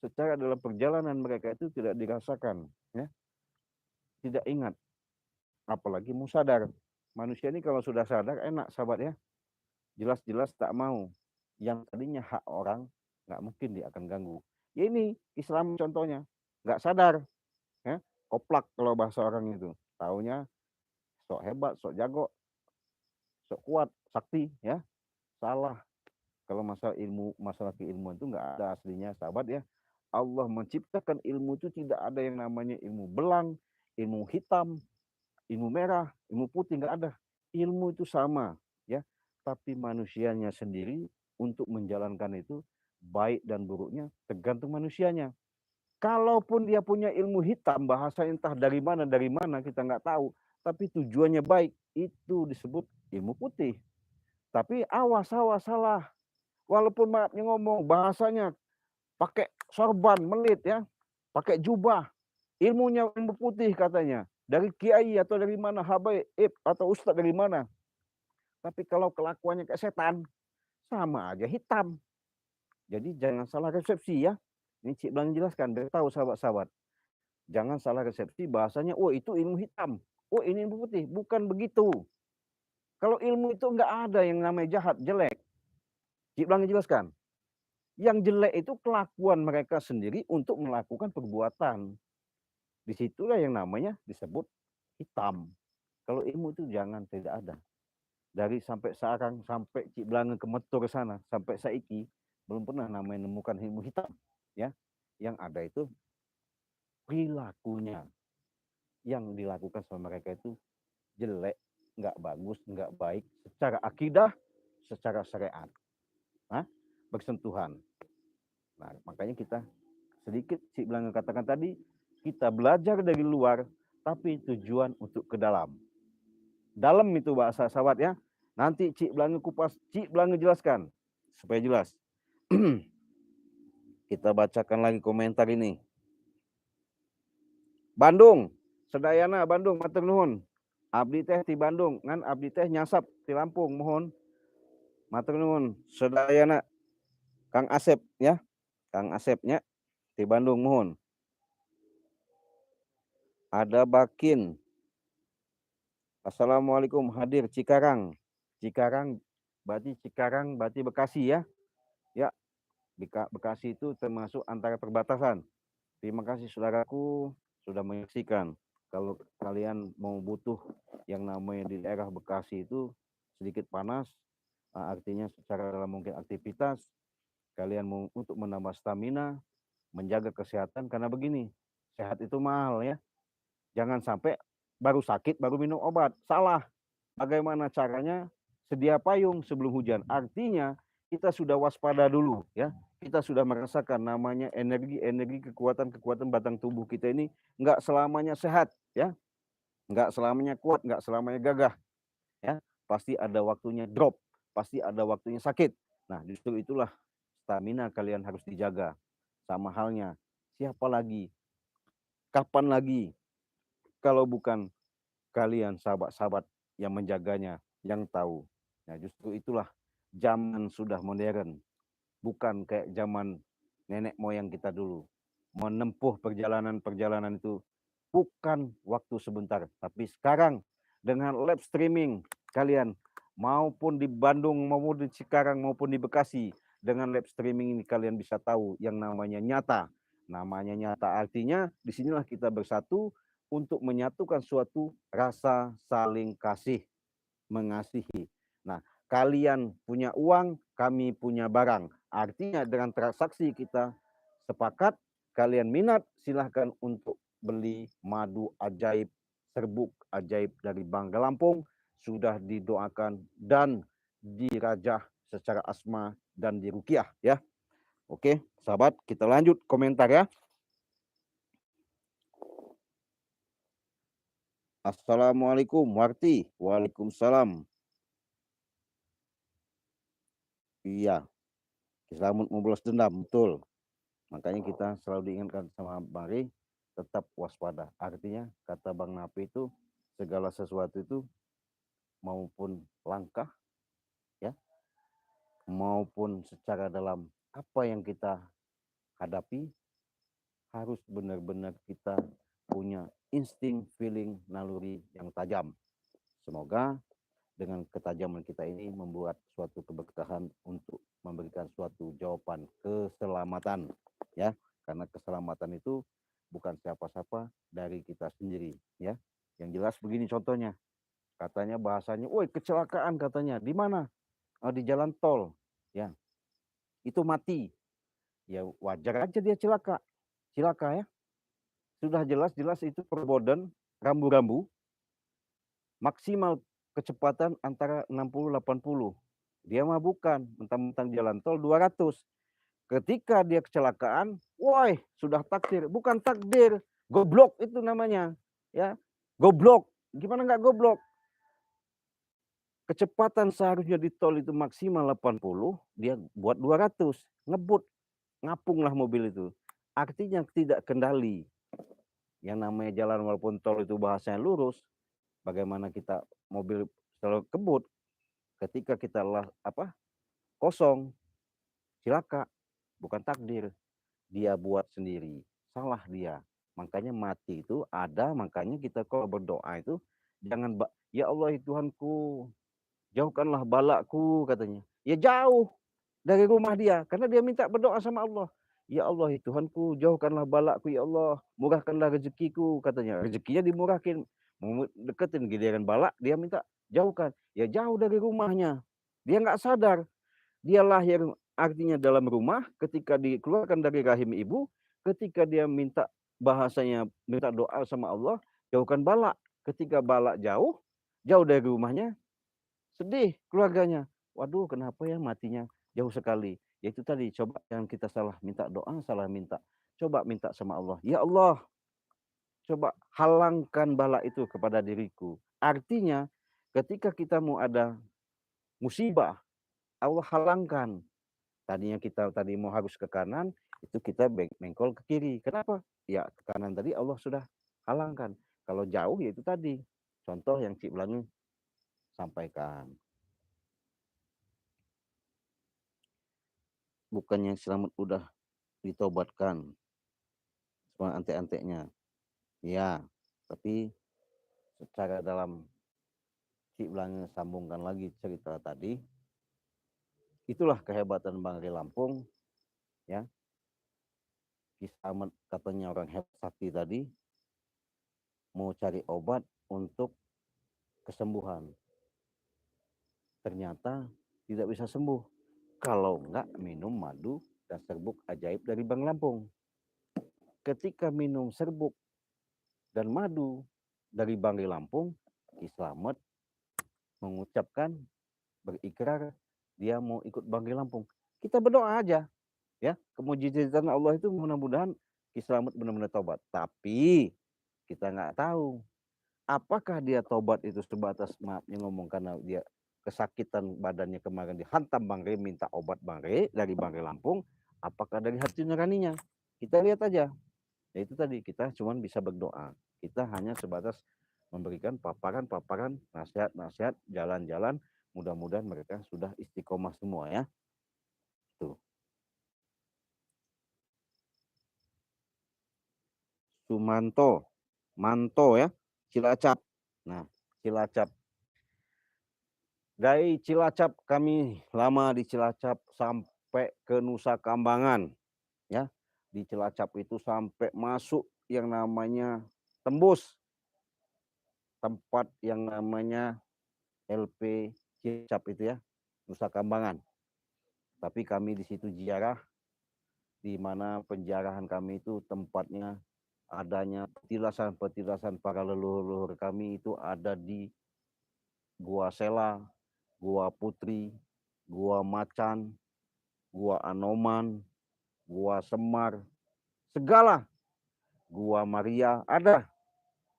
secara dalam perjalanan mereka itu tidak dirasakan. Ya. Tidak ingat. Apalagi mau sadar. Manusia ini kalau sudah sadar enak sahabat ya. Jelas-jelas tak mau. Yang tadinya hak orang, nggak mungkin dia akan ganggu. Ya ini Islam contohnya. Nggak sadar. Ya. Koplak kalau bahasa orang itu. Taunya sok hebat, sok jago, sok kuat, sakti. Ya. Salah. Kalau masalah keilmuan itu nggak ada aslinya sahabat ya. Allah menciptakan ilmu itu tidak ada yang namanya ilmu belang, ilmu hitam, ilmu merah, ilmu putih, nggak ada. Ilmu itu sama ya. Tapi manusianya sendiri untuk menjalankan itu baik dan buruknya tergantung manusianya. Kalaupun dia punya ilmu hitam, bahasa entah dari mana kita nggak tahu, tapi tujuannya baik, itu disebut ilmu putih. Tapi awas salah. Walaupun maafnya ngomong bahasanya pakai sorban melit ya, pakai jubah, ilmunya ilmu putih katanya, dari kiai atau dari mana, habaib atau ustadz dari mana. Tapi kalau kelakuannya kayak setan, sama aja hitam. Jadi jangan salah resepsi ya. Ini Cik Blang jelaskan, biar tahu sahabat-sahabat. Jangan salah resepsi bahasanya, oh itu ilmu hitam, oh ini ilmu putih. Bukan begitu. Kalau ilmu itu enggak ada yang namanya jahat, jelek. Cik Blang jelaskan. Yang jelek itu kelakuan mereka sendiri untuk melakukan perbuatan. Disitulah yang namanya disebut hitam. Kalau ilmu itu jangan, tidak ada. Dari sampai sekarang, sampai Cik Blange ke Metur sana, sampai saiki, belum pernah namanya menemukan ilmu hitam. Ya, yang ada itu perilakunya. Yang dilakukan sama mereka itu jelek, nggak bagus, nggak baik, secara akidah, secara syariat. Nah, bersentuhan. Nah, makanya kita sedikit Cik Blange katakan tadi, kita belajar dari luar, tapi tujuan untuk ke dalam. Dalam itu bahasa sahabat ya. Nanti Cik Blange kupas, Cik Blange jelaskan supaya jelas. Kita bacakan lagi komentar ini. Bandung, sedayana Bandung matur nuhun. Abdi teh di Bandung, ngan abdi teh nyasap di Lampung, mohon. Matur nuhun, sedayana Kang Asep ya. Kang Asepnya di Bandung, mohon. Ada Bakin. Assalamualaikum, hadir Cikarang. Cikarang berarti Bekasi ya. Ya, Bekasi itu termasuk antara perbatasan. Terima kasih saudaraku sudah menyaksikan. Kalau kalian mau butuh yang namanya di daerah Bekasi itu sedikit panas, artinya secara dalam mungkin aktivitas, kalian mau untuk menambah stamina, menjaga kesehatan, karena begini, sehat itu mahal ya. Jangan sampai baru sakit baru minum obat. Salah. Bagaimana caranya? Sedia payung sebelum hujan. Artinya kita sudah waspada dulu ya. Kita sudah merasakan namanya energi kekuatan batang tubuh kita ini nggak selamanya sehat ya. Nggak selamanya kuat, nggak selamanya gagah ya. Pasti ada waktunya drop, pasti ada waktunya sakit. Nah, justru itulah stamina kalian harus dijaga. Sama halnya, siapa lagi? Kapan lagi kalau bukan kalian sahabat-sahabat yang menjaganya, yang tahu. Nah, justru itulah zaman sudah modern. Bukan kayak zaman nenek moyang kita dulu. Menempuh perjalanan-perjalanan itu bukan waktu sebentar. Tapi sekarang dengan live streaming kalian, maupun di Bandung, maupun di Cikarang, maupun di Bekasi, dengan live streaming ini kalian bisa tahu yang namanya nyata. Namanya nyata artinya disinilah kita bersatu untuk menyatukan suatu rasa saling kasih, mengasihi. Nah, kalian punya uang, kami punya barang. Artinya dengan transaksi kita sepakat, kalian minat, silahkan untuk beli madu ajaib, serbuk ajaib dari Bangka Lampung, sudah didoakan dan dirajah secara asma dan dirukiah ya. Oke, sahabat, kita lanjut komentar ya. Assalamualaikum Warti. Waalaikumsalam. Iya, selamat membalas dendam, betul. Makanya kita selalu diingatkan sama Bang Rey, tetap waspada. Artinya kata Bang Napi itu, segala sesuatu itu maupun langkah, ya, maupun secara dalam apa yang kita hadapi, harus benar-benar kita punya insting, feeling, naluri yang tajam. Semoga dengan ketajaman kita ini membuat suatu keberkahan untuk memberikan suatu jawaban keselamatan ya, karena keselamatan itu bukan siapa-siapa dari kita sendiri ya. Yang jelas begini contohnya, katanya bahasanya, woi kecelakaan katanya, di mana? Oh, di jalan tol ya, itu mati ya, wajar aja dia celaka ya, sudah jelas-jelas itu perboden rambu-rambu maksimal kecepatan antara 60-80. Dia mah bukan, mentang-mentang jalan tol 200. Ketika dia kecelakaan, woi, sudah takdir. Bukan takdir, goblok itu namanya. Ya, goblok. Gimana nggak goblok? Kecepatan seharusnya di tol itu maksimal 80, dia buat 200. Ngebut, ngapunglah mobil itu. Artinya tidak kendali. Yang namanya jalan walaupun tol itu bahasanya lurus, bagaimana kita mobil selalu kebut, ketika kita kosong, cilaka, bukan takdir, dia buat sendiri, salah dia. Makanya mati itu ada, makanya kita kalau berdoa itu jangan, ya Allah Tuhanku, jauhkanlah balaku katanya. Ya jauh dari rumah dia, karena dia minta berdoa sama Allah. Ya Allah Tuhanku, jauhkanlah balaku ya Allah, murahkanlah rezekiku katanya. Rezekinya dimurahkan, mau deketin giliran balak, dia minta jauhkan. Ya jauh dari rumahnya. Dia nggak sadar, dia lahir artinya dalam rumah, ketika dikeluarkan dari rahim ibu, ketika dia minta bahasanya minta doa sama Allah, jauhkan balak. Ketika balak jauh dari rumahnya, sedih keluarganya. Waduh, kenapa ya matinya jauh sekali? Ya itu tadi, coba jangan kita salah minta doa, salah minta. Coba minta sama Allah. Ya Allah, coba halangkan bala itu kepada diriku. Artinya, ketika kita mau ada musibah, Allah halangkan. Tadinya kita tadi mau harus ke kanan, itu kita bengkol ke kiri. Kenapa? Ya ke kanan tadi Allah sudah halangkan. Kalau jauh ya itu tadi. Contoh yang Cik Belanu sampaikan. Bukannya selamat udah ditobatkan semua antek-anteknya. Ya, tapi secara dalam Cik Belanu sambungkan lagi cerita tadi. Itulah kehebatan Bang Ri Lampung. Ya, Kisah katanya orang hebat sakti tadi mau cari obat untuk kesembuhan. Ternyata tidak bisa sembuh kalau enggak minum madu dan serbuk ajaib dari Bang Lampung. Ketika minum serbuk dan madu dari Bang Lampung, Ki Slamet mengucapkan, berikrar dia mau ikut Bang Lampung. Kita berdoa aja, ya, kemujizatan Allah itu mudah-mudahan Ki Slamet benar-benar tobat. Tapi kita nggak tahu apakah dia tobat itu sebatas maafnya ngomong karena dia kesakitan badannya kemarin dihantam Bang Re, minta obat Bang Re dari Bang Re Lampung, apakah dari hati nuraninya? Kita lihat aja. Ya itu tadi, kita cuma bisa berdoa. Kita hanya sebatas memberikan paparan-paparan, nasihat-nasihat, jalan-jalan. Mudah-mudahan mereka sudah istiqomah semua ya. Tuh. Sumanto, Manto ya, Cilacap. Nah, Cilacap. Dari Cilacap, kami lama di Cilacap sampai ke Nusa Kambangan. Ya, di Cilacap itu sampai masuk yang namanya tembus tempat yang namanya LP Cilacap itu ya, Nusa Kambangan. Tapi kami di situ ziarah, di mana penjarahan kami itu tempatnya adanya petilasan-petilasan para leluhur kami itu ada di Gua Sela, Gua Putri, Gua Macan, Gua Anoman, Gua Semar, segala Gua Maria ada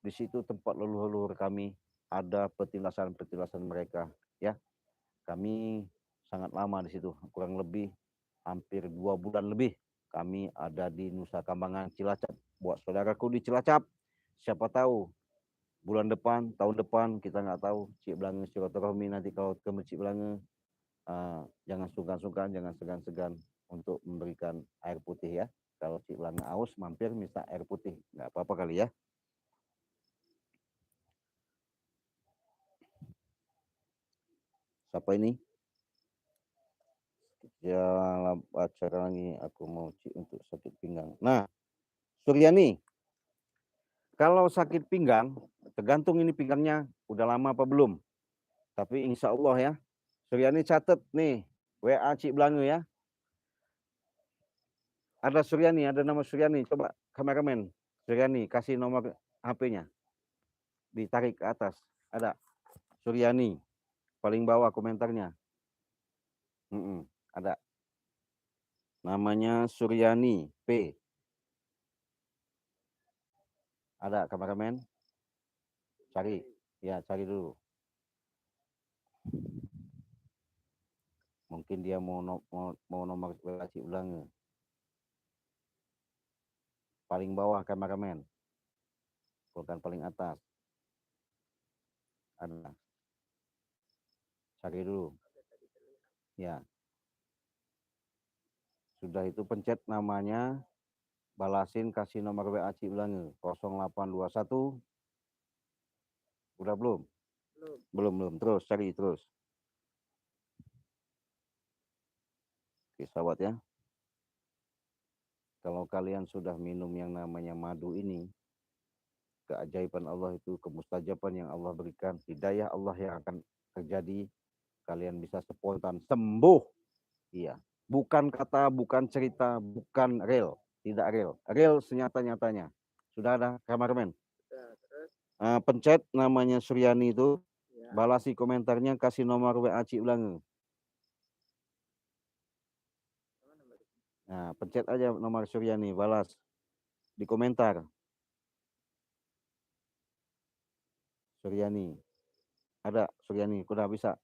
di situ tempat leluhur kami, ada petilasan-petilasan mereka ya. Kami sangat lama di situ, kurang lebih hampir 2 bulan lebih kami ada di Nusa Kambangan Cilacap. Buat saudaraku di Cilacap, siapa tahu bulan depan, tahun depan, kita nggak tahu, Cik Belange silaturahmi nanti kalau ketemu Cik Belange, jangan sungkan-sungkan, jangan segan-segan untuk memberikan air putih ya. Kalau Cik Belange aus, mampir minta air putih, nggak apa-apa kali ya. Siapa ini? Ya, acara lagi, aku mau Cik untuk sakit pinggang. Nah, Suryani, kalau sakit pinggang, tergantung ini pinggangnya udah lama apa belum. Tapi insya Allah ya, Suryani catat nih, WA Cik Belange ya. Ada Suryani, ada nama Suryani. Coba kameramen, Suryani, kasih nomor HP-nya. Ditarik ke atas. Ada Suryani, paling bawah komentarnya. Ada. Namanya Suryani P. Ada kameramen? Cari. Ya, cari dulu. Mungkin dia mau nomor WA Cik Blange. Paling bawah kameramen. Bukan paling atas. Ada. Cari dulu. Ya. Sudah itu pencet namanya, balasin, kasih nomor WA Cik Blange 0821. Udah belum? Belum. Terus cari terus. Oke, sahabat ya. Kalau kalian sudah minum yang namanya madu ini, keajaiban Allah itu, kemustajaban yang Allah berikan, hidayah Allah yang akan terjadi, kalian bisa spontan sembuh. Iya. Bukan kata, bukan cerita, bukan real. Tidak real. Real senyata-nyatanya. Sudah ada kameramen? Pencet namanya Suryani itu, balasi komentarnya, kasih nomor WA Cik Blange. Nah, pencet aja nomor Suryani, balas di komentar. Suryani. Ada Suryani, udah bisa.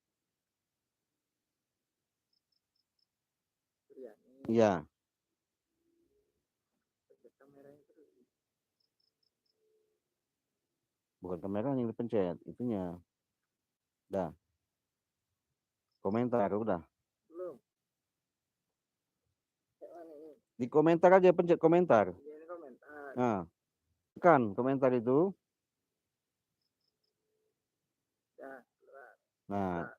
Iya. Bukan kamera yang dipencet, itunya. Dah. Komentar udah. Belum. Di komentar aja, pencet komentar. Ini komentar. Nah, kan komentar itu. Ya, nah,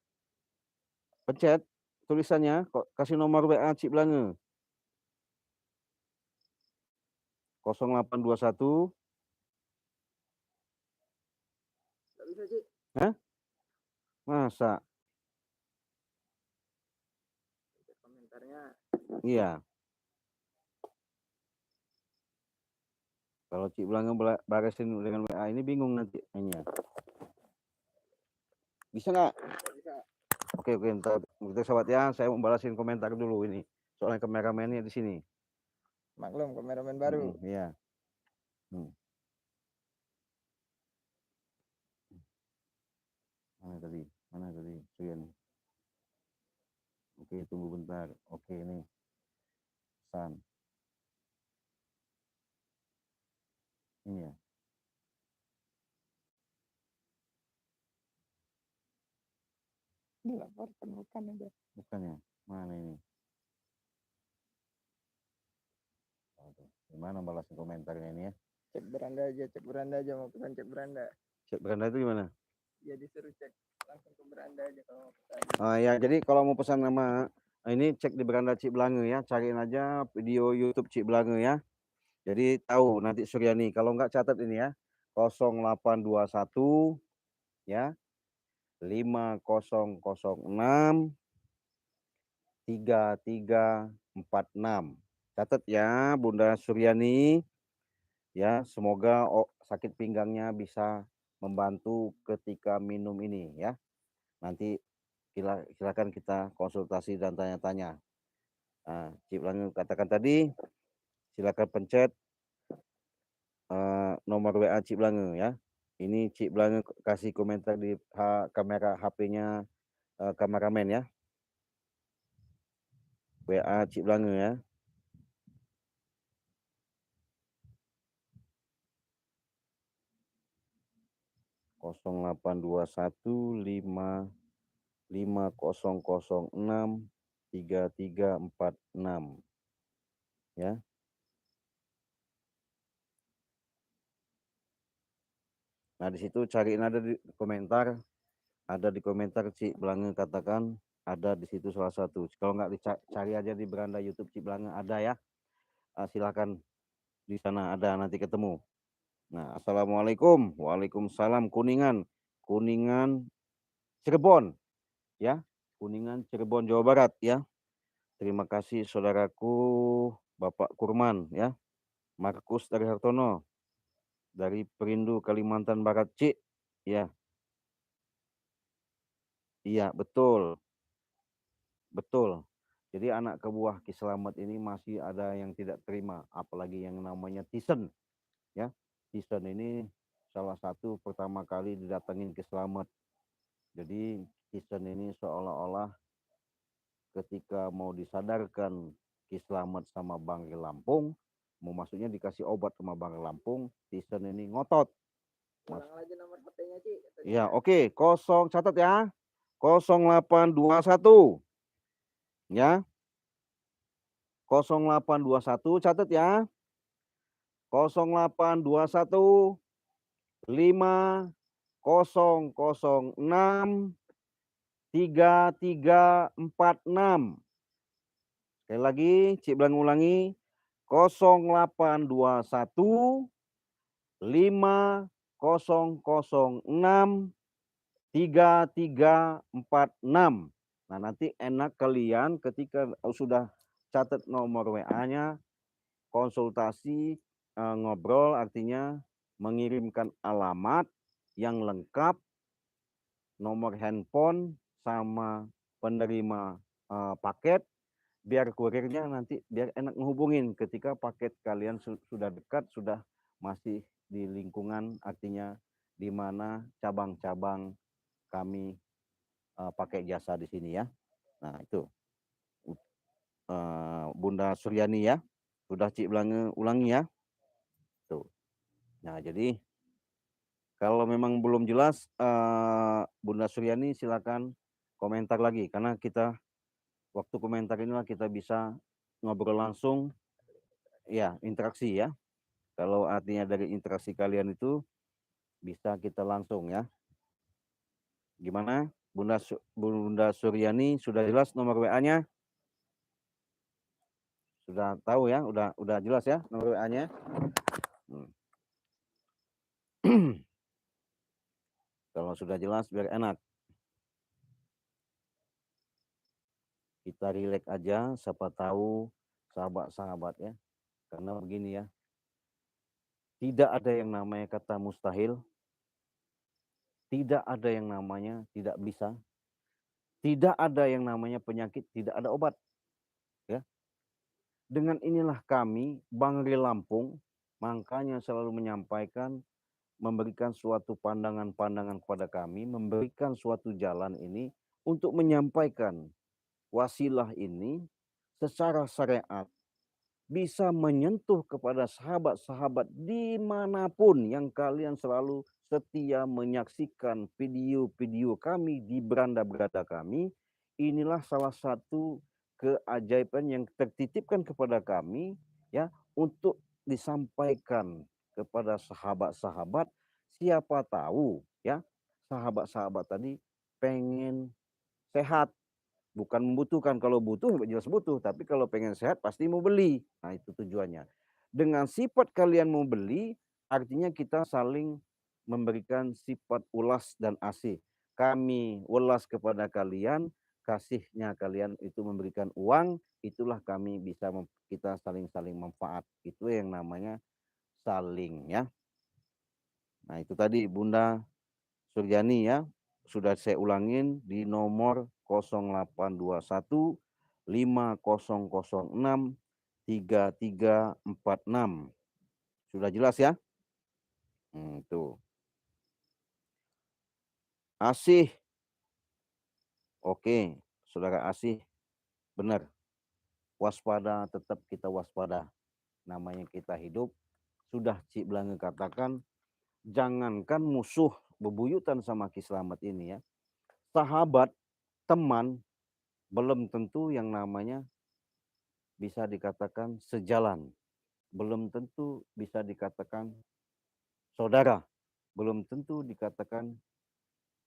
pencet tulisannya, kasih nomor WA Cik Blange 0821. Gak bisa, Cik. Hah? Masa? Komentarnya. Iya. Kalau Cik Blange barisin dengan WA ini bingung nanti. Bisa nggak? Bisa. Oke, ntar kita sahabat ya, saya mau balasin komentar dulu ini. Soalnya kameramennya di sini. Maklum, kameramen baru. Iya. Mana tadi? Suyan. Oke, tunggu bentar. Oke, ini. San. Ini ya. Dilaporkan, bukan aja. Bukan ya? Mana ini? Gimana balasin komentarnya ini ya? Cek beranda aja, mau pesan cek beranda. Cek beranda itu gimana? Ya disuruh cek langsung ke beranda aja kalau mau pesan. Ya, jadi kalau mau pesan nama ini cek di beranda Cik Blange ya, cariin aja video YouTube Cik Blange ya. Jadi tahu nanti Suryani, kalau nggak catat ini ya, 0821 ya, 5006 3346. Catat ya Bunda Suryani ya, semoga sakit pinggangnya bisa membantu ketika minum ini ya. Nanti silakan kita konsultasi dan tanya-tanya. Nah, Cik Blange katakan tadi, silakan pencet nomor WA Cik Blange ya. Ini Cik Blange kasih komentar di kamera HP-nya kameramen ya. WA Cik Blange ya. Kosong 0821 5006 3346 ya. Nah, di situ cariin ada di komentar, Cik Blange katakan ada di situ salah satu. Kalau nggak dicari aja di beranda YouTube Cik Blange ada ya. Silakan di sana ada, nanti ketemu. Nah, assalamualaikum. Waalaikumsalam. Kuningan Cirebon ya. Kuningan Cirebon Jawa Barat ya. Terima kasih saudaraku Bapak Kurman ya. Markus dari Hartono dari Perindu Kalimantan Barat Cik ya. Iya, betul. Jadi anak ke buah Ki Slamet ini masih ada yang tidak terima, apalagi yang namanya Tisen, ya. Tisen ini salah satu pertama kali didatengin Ki Slamet. Jadi Tisen ini seolah-olah ketika mau disadarkan Ki Slamet sama Bangke Lampung, mau masuknya dikasih obat sama Bangke Lampung, Tisen ini ngotot. Ulang lagi nomor HP-nya, Ci. Ya, oke, kosong catat ya. 0821 ya. 0821 catat ya. 0821 5006 3346. Sekali lagi, Cik Blang ulangi. 0821 5006 3346. Nah, nanti enak kalian ketika sudah catat nomor WA-nya, konsultasi, ngobrol, artinya mengirimkan alamat yang lengkap, nomor handphone, sama penerima paket, biar kurirnya nanti biar enak menghubungin ketika paket kalian sudah dekat, sudah masih di lingkungan, artinya di mana cabang-cabang kami pakai jasa di sini ya. Nah itu Bunda Suryani ya, sudah Cik Blange ulangi ya. Tuh. Nah jadi kalau memang belum jelas, Bunda Suryani silakan komentar lagi, karena kita waktu komentar inilah kita bisa ngobrol langsung, ya interaksi ya. Kalau artinya dari interaksi kalian itu bisa kita langsung ya. Gimana Bunda Suryani, sudah jelas nomor WA-nya? Sudah tahu ya, udah jelas ya nomor WA-nya. Kalau sudah jelas biar enak. Kita rileks aja, siapa tahu sahabat-sahabat ya. Karena begini ya, tidak ada yang namanya kata mustahil, tidak ada yang namanya tidak bisa, tidak ada yang namanya penyakit tidak ada obat. Ya. Dengan inilah kami, Bangri Lampung, makanya selalu menyampaikan, memberikan suatu pandangan-pandangan kepada kami, memberikan suatu jalan ini untuk menyampaikan wasilah ini secara syariat bisa menyentuh kepada sahabat-sahabat dimanapun yang kalian selalu setia menyaksikan video-video kami di beranda-beranda kami. Inilah salah satu keajaiban yang tertitipkan kepada kami ya, untuk disampaikan kepada sahabat-sahabat. Siapa tahu ya, sahabat-sahabat tadi pengen sehat, bukan membutuhkan. Kalau butuh jelas butuh, tapi kalau pengen sehat pasti mau beli. Nah itu tujuannya. Dengan sifat kalian mau beli, artinya kita saling memberikan sifat ulas dan asih. Kami ulas kepada kalian, kasihnya kalian itu memberikan uang, itulah kami bisa kita saling-saling manfaat. Itu yang namanya saling ya. Nah itu tadi Bunda Suryani ya, sudah saya ulangin di nomor 0821 5006 3346. Sudah jelas ya? Tuh. Asih. Oke, Saudara Asih, benar. Waspada, tetap kita waspada. Namanya kita hidup, sudah Cik Blange katakan, jangankan musuh bebuyutan sama Ki Slamet ini ya. Sahabat, teman, belum tentu yang namanya bisa dikatakan sejalan, belum tentu bisa dikatakan saudara, belum tentu dikatakan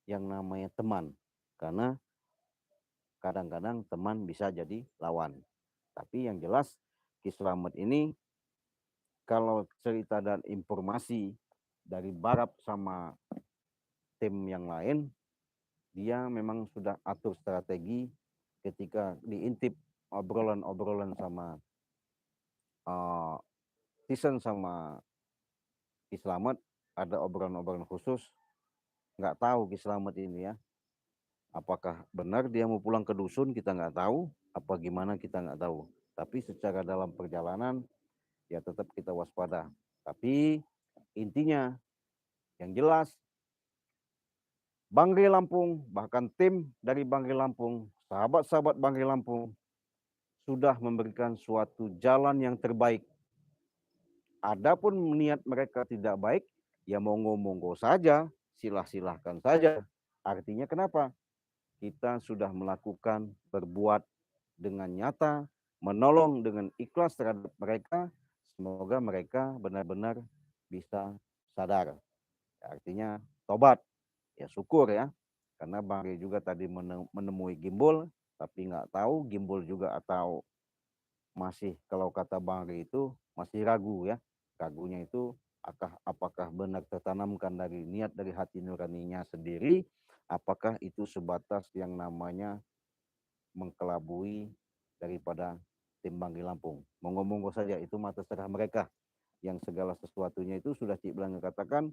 yang namanya teman, karena kadang-kadang teman bisa jadi lawan. Tapi yang jelas Ki Slamet ini kalau cerita dan informasi dari Barap sama tim yang lain, dia memang sudah atur strategi ketika diintip obrolan-obrolan sama Tisen sama Ki Slamet, ada obrolan-obrolan khusus. Nggak tahu Ki Slamet ini ya, Apakah benar dia mau pulang ke dusun kita nggak tahu, apa gimana kita nggak tahu. Tapi secara dalam perjalanan ya tetap kita waspada. Tapi intinya yang jelas Banggai Lampung, bahkan tim dari Banggai Lampung, sahabat-sahabat Banggai Lampung sudah memberikan suatu jalan yang terbaik. Adapun niat mereka tidak baik, ya monggo-monggo saja, silahkan saja. Artinya kenapa? Kita sudah melakukan berbuat dengan nyata, menolong dengan ikhlas terhadap mereka. Semoga mereka benar-benar bisa sadar. Artinya tobat. Ya syukur ya. Karena Bang Ri juga tadi menemui Gimbul, tapi nggak tahu Gimbul juga atau masih kalau kata Bang Ri itu masih ragu ya. Ragunya itu apakah benar tertanamkan dari niat dari hati nuraninya sendiri, apakah itu sebatas yang namanya mengkelabui daripada tim Banggi Lampung. Monggo-monggo saja itu mata terserah mereka. Yang segala sesuatunya itu sudah Cik Belanga katakan,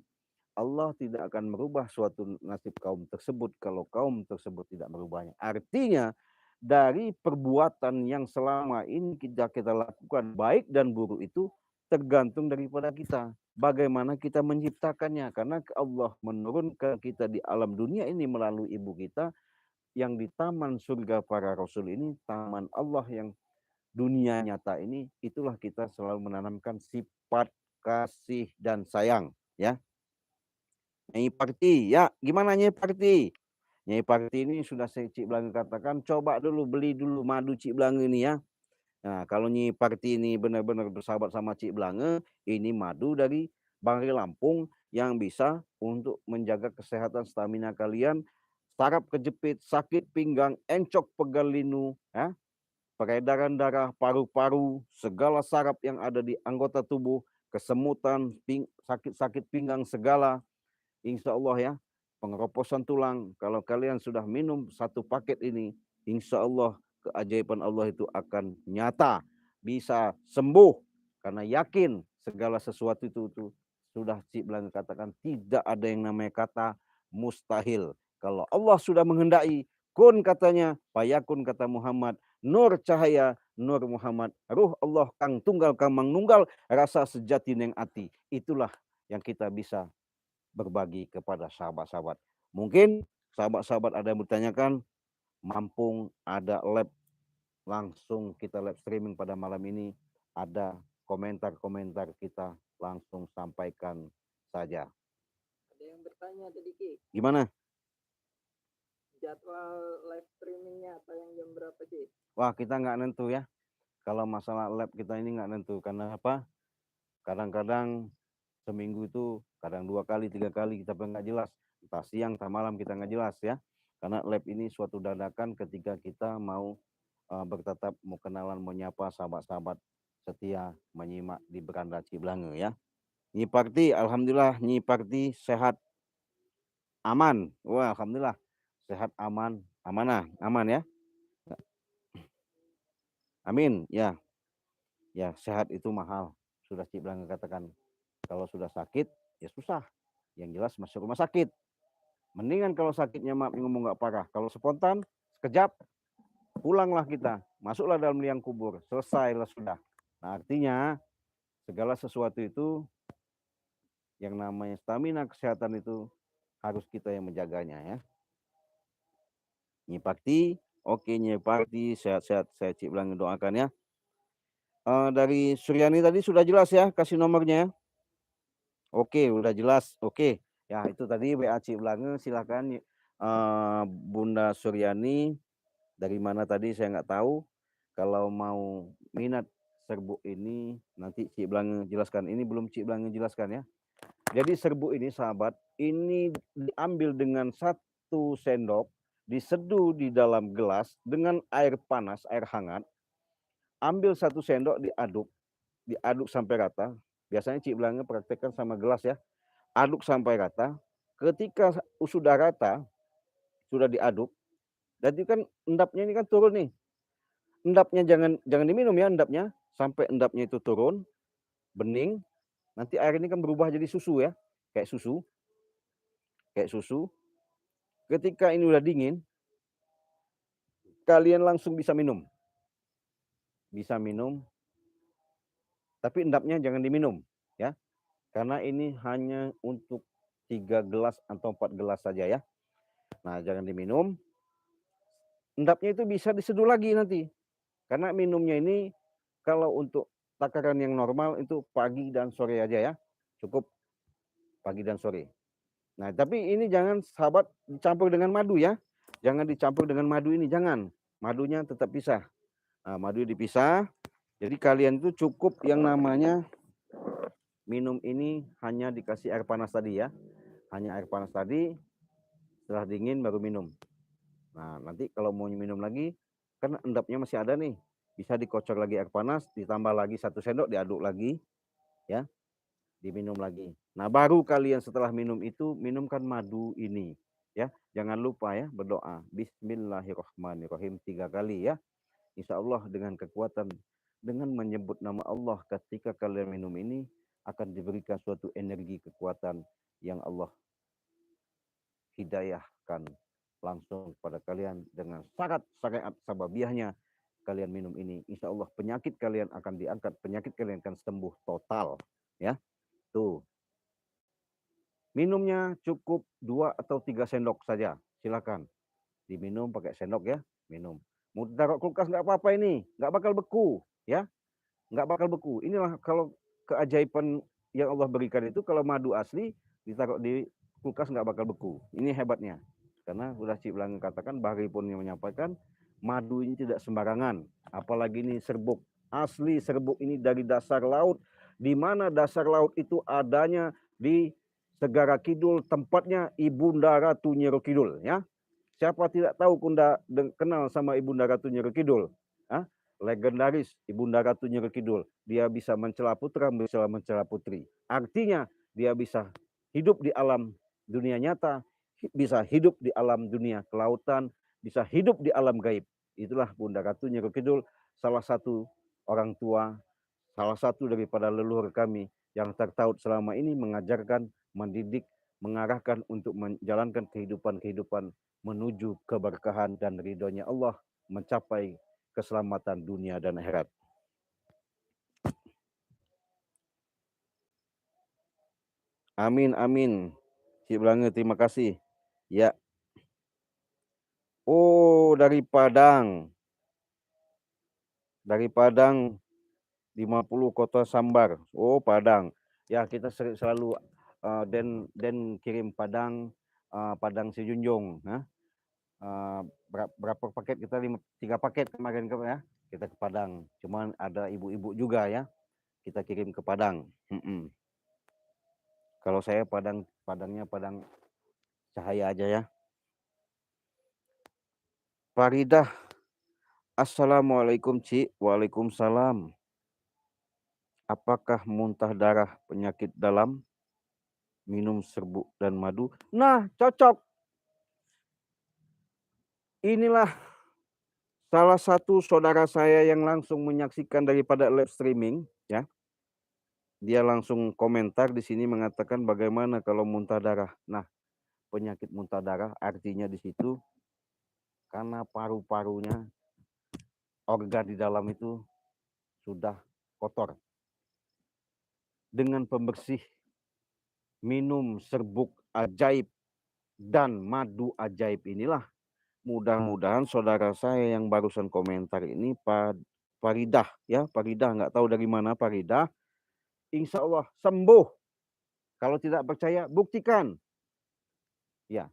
Allah tidak akan merubah suatu nasib kaum tersebut kalau kaum tersebut tidak merubahnya. Artinya dari perbuatan yang selama ini kita lakukan baik dan buruk itu tergantung daripada kita. Bagaimana kita menciptakannya. Karena Allah menurunkan kita di alam dunia ini melalui ibu kita yang di taman surga para rasul ini, taman Allah yang dunia nyata ini, itulah kita selalu menanamkan sifat kasih dan sayang. Ya, Nyai Parti, ya gimana Nyai Parti? Nyai Parti ini sudah saya Cik Belanga katakan, coba dulu beli dulu madu Cik Belanga ini ya. Nah, kalau Nyai Parti ini benar-benar bersahabat sama Cik Belanga, ini madu dari Bangri Lampung yang bisa untuk menjaga kesehatan stamina kalian, saraf kejepit, sakit pinggang, encok pegal linu, ya, peredaran darah, paru-paru, segala saraf yang ada di anggota tubuh, kesemutan, sakit-sakit pinggang segala, insya Allah ya, pengeroposan tulang, kalau kalian sudah minum satu paket ini, insya Allah keajaiban Allah itu akan nyata, bisa sembuh, karena yakin segala sesuatu itu sudah Cik Belanga katakan, tidak ada yang namanya kata mustahil. Kalau Allah sudah menghendaki, kun katanya, payakun kata Muhammad, nur cahaya, nur Muhammad, ruh Allah kang tunggal kang mangnunggal, rasa sejati neng ati. Itulah yang kita bisa berbagi kepada sahabat-sahabat. Mungkin sahabat-sahabat ada yang bertanyakan, Mampung ada lab, langsung kita live streaming pada malam ini, ada komentar-komentar kita langsung sampaikan saja. Ada yang bertanya tadi Ki, Gimana? jadwal live streamingnya tayang jam berapa Ki? Wah, kita nggak nentu ya. Kalau masalah lab kita ini nggak nentu. Karena apa? Kadang-kadang seminggu itu kadang 2 kali, 3 kali kita nggak jelas. Entah siang, entah malam kita nggak jelas ya. Karena lab ini suatu dadakan ketika kita mau bertatap, mau kenalan, mau nyapa sahabat-sahabat setia menyimak di beranda Cik Belanga ya. Nyi Parti, alhamdulillah Nyi Parti sehat aman. Wah, alhamdulillah sehat aman, amanah, aman ya. Amin ya. Ya, sehat itu mahal. Sudah Cik Belanga katakan. Kalau sudah sakit ya susah. Yang jelas masuk rumah sakit. Mendingan kalau sakitnya maaf ngomong nggak parah. Kalau spontan, sekejap, pulanglah kita. Masuklah dalam liang kubur. Selesailah sudah. Nah, artinya segala sesuatu itu yang namanya stamina kesehatan itu harus kita yang menjaganya ya. Nyi Pakti, oke Nyi Pakti, sehat-sehat saya Cik Belanga doakan ya. Dari Suryani tadi sudah jelas ya, kasih nomornya ya. Oke, udah jelas. Oke, ya itu tadi WA Cik Belanga, silakan Bunda Suryani. Dari mana tadi saya nggak tahu. Kalau mau minat serbuk ini nanti Cik Belanga jelaskan. Ini belum Cik Belanga jelaskan ya. Jadi serbuk ini sahabat, ini diambil dengan 1 sendok, diseduh di dalam gelas dengan air panas, air hangat. Ambil 1 sendok, diaduk sampai rata. Biasanya Cik Belanga praktekkan sama gelas ya. Aduk sampai rata. Ketika sudah rata, sudah diaduk, jadi kan endapnya ini kan turun nih. Endapnya jangan diminum ya endapnya, sampai endapnya itu turun, bening. Nanti air ini kan berubah jadi susu ya, kayak susu. Ketika ini udah dingin, kalian langsung bisa minum. Bisa minum, tapi endapnya jangan diminum, ya. Karena ini hanya untuk 3 gelas atau 4 gelas saja ya. Nah, jangan diminum. Endapnya itu bisa diseduh lagi nanti. Karena minumnya ini kalau untuk takaran yang normal itu pagi dan sore aja ya. Cukup pagi dan sore. Nah, tapi ini jangan sahabat dicampur dengan madu ya. Jangan dicampur dengan madu ini, jangan. Madunya tetap pisah. Nah, madu dipisah. Jadi kalian itu cukup yang namanya minum ini hanya dikasih air panas tadi ya. Hanya air panas tadi, setelah dingin baru minum. Nah, nanti kalau mau minum lagi, kan endapnya masih ada nih. Bisa dikocor lagi air panas, ditambah lagi 1 sendok, diaduk lagi, ya, diminum lagi. Nah, baru kalian setelah minum itu, minumkan madu ini. Ya, jangan lupa ya berdoa. Bismillahirrahmanirrahim 3 kali ya. Insya Allah dengan kekuatan, dengan menyebut nama Allah ketika kalian minum ini, akan diberikan suatu energi kekuatan yang Allah hidayahkan langsung pada kalian dengan syarat syariat sababiahnya kalian minum ini. Insya Allah penyakit kalian akan diangkat, penyakit kalian akan sembuh total. Ya, tuh. Minumnya cukup 2 atau 3 sendok saja. Silakan diminum pakai sendok ya, minum. Mau taruh kulkas nggak apa-apa ini, nggak bakal beku, ya, nggak bakal beku. Inilah kalau keajaiban yang Allah berikan itu, kalau madu asli ditaruh di kulkas nggak bakal beku. Ini hebatnya. Karena sudah Cik Blange katakan, Bahri pun yang menyampaikan, madu ini tidak sembarangan. Apalagi ini serbuk. Asli serbuk ini dari dasar laut, di mana dasar laut itu adanya di Segara Kidul, tempatnya Ibunda Ratu Nyiro Kidul, ya. Siapa tidak tahu kenal sama Ibunda Ratu Nyiro Kidul? Hah? Legendaris Ibunda Ratu Nyiro Kidul. Dia bisa mencela putra, bisa mencela putri. Artinya dia bisa hidup di alam dunia nyata, bisa hidup di alam dunia kelautan, bisa hidup di alam gaib. Itulah Bunda Ratu Nyiro Kidul, salah satu orang tua, salah satu daripada leluhur kami yang tertaut selama ini mengajarkan, mendidik, mengarahkan untuk menjalankan kehidupan menuju keberkahan dan ridhonya Allah, mencapai keselamatan dunia dan akhirat. Amin, amin. Cik Blange, terima kasih. Ya. Oh, dari Padang. Dari Padang, 50 Kota Sambar. Oh, Padang. Ya, kita selalu dan kirim Padang, Padang Sejunjung. Berapa paket kita? 3 paket kemarin ya. Kita ke Padang. Cuman ada ibu-ibu juga ya. Kita kirim ke Padang. Kalau saya Padangnya Padang Cahaya aja ya. Faridah, Assalamualaikum Cik. Waalaikumsalam. Apakah muntah darah penyakit dalam? Minum serbuk dan madu. Nah, cocok. Inilah salah satu saudara saya yang langsung menyaksikan daripada live streaming, ya. Dia langsung komentar di sini mengatakan bagaimana kalau muntah darah. Nah, penyakit muntah darah artinya di situ karena paru-parunya, organ di dalam itu sudah kotor. Dengan pembersih, minum serbuk ajaib dan madu ajaib inilah, mudah-mudahan saudara saya yang barusan komentar ini, Faridah, ya, Faridah, nggak tahu dari mana Faridah, insya Allah sembuh. Kalau tidak percaya, buktikan. Ya,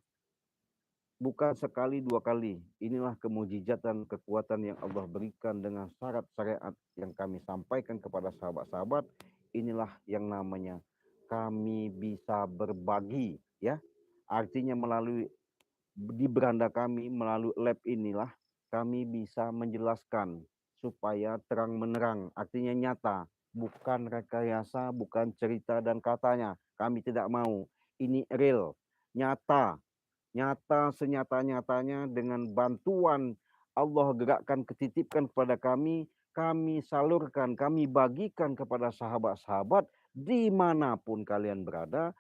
bukan sekali 2 kali. Inilah kemujizatan, kekuatan yang Allah berikan dengan syarat syariat yang kami sampaikan kepada sahabat-sahabat. Inilah yang namanya kami bisa berbagi, ya. Artinya melalui di beranda kami, melalui lab inilah kami bisa menjelaskan supaya terang menerang, artinya nyata, bukan rekayasa, bukan cerita dan katanya. Kami tidak mau. Ini real, nyata, nyata senyata-nyatanya dengan bantuan Allah gerakkan, ketitipkan kepada kami salurkan, kami bagikan kepada sahabat-sahabat dimanapun kalian berada,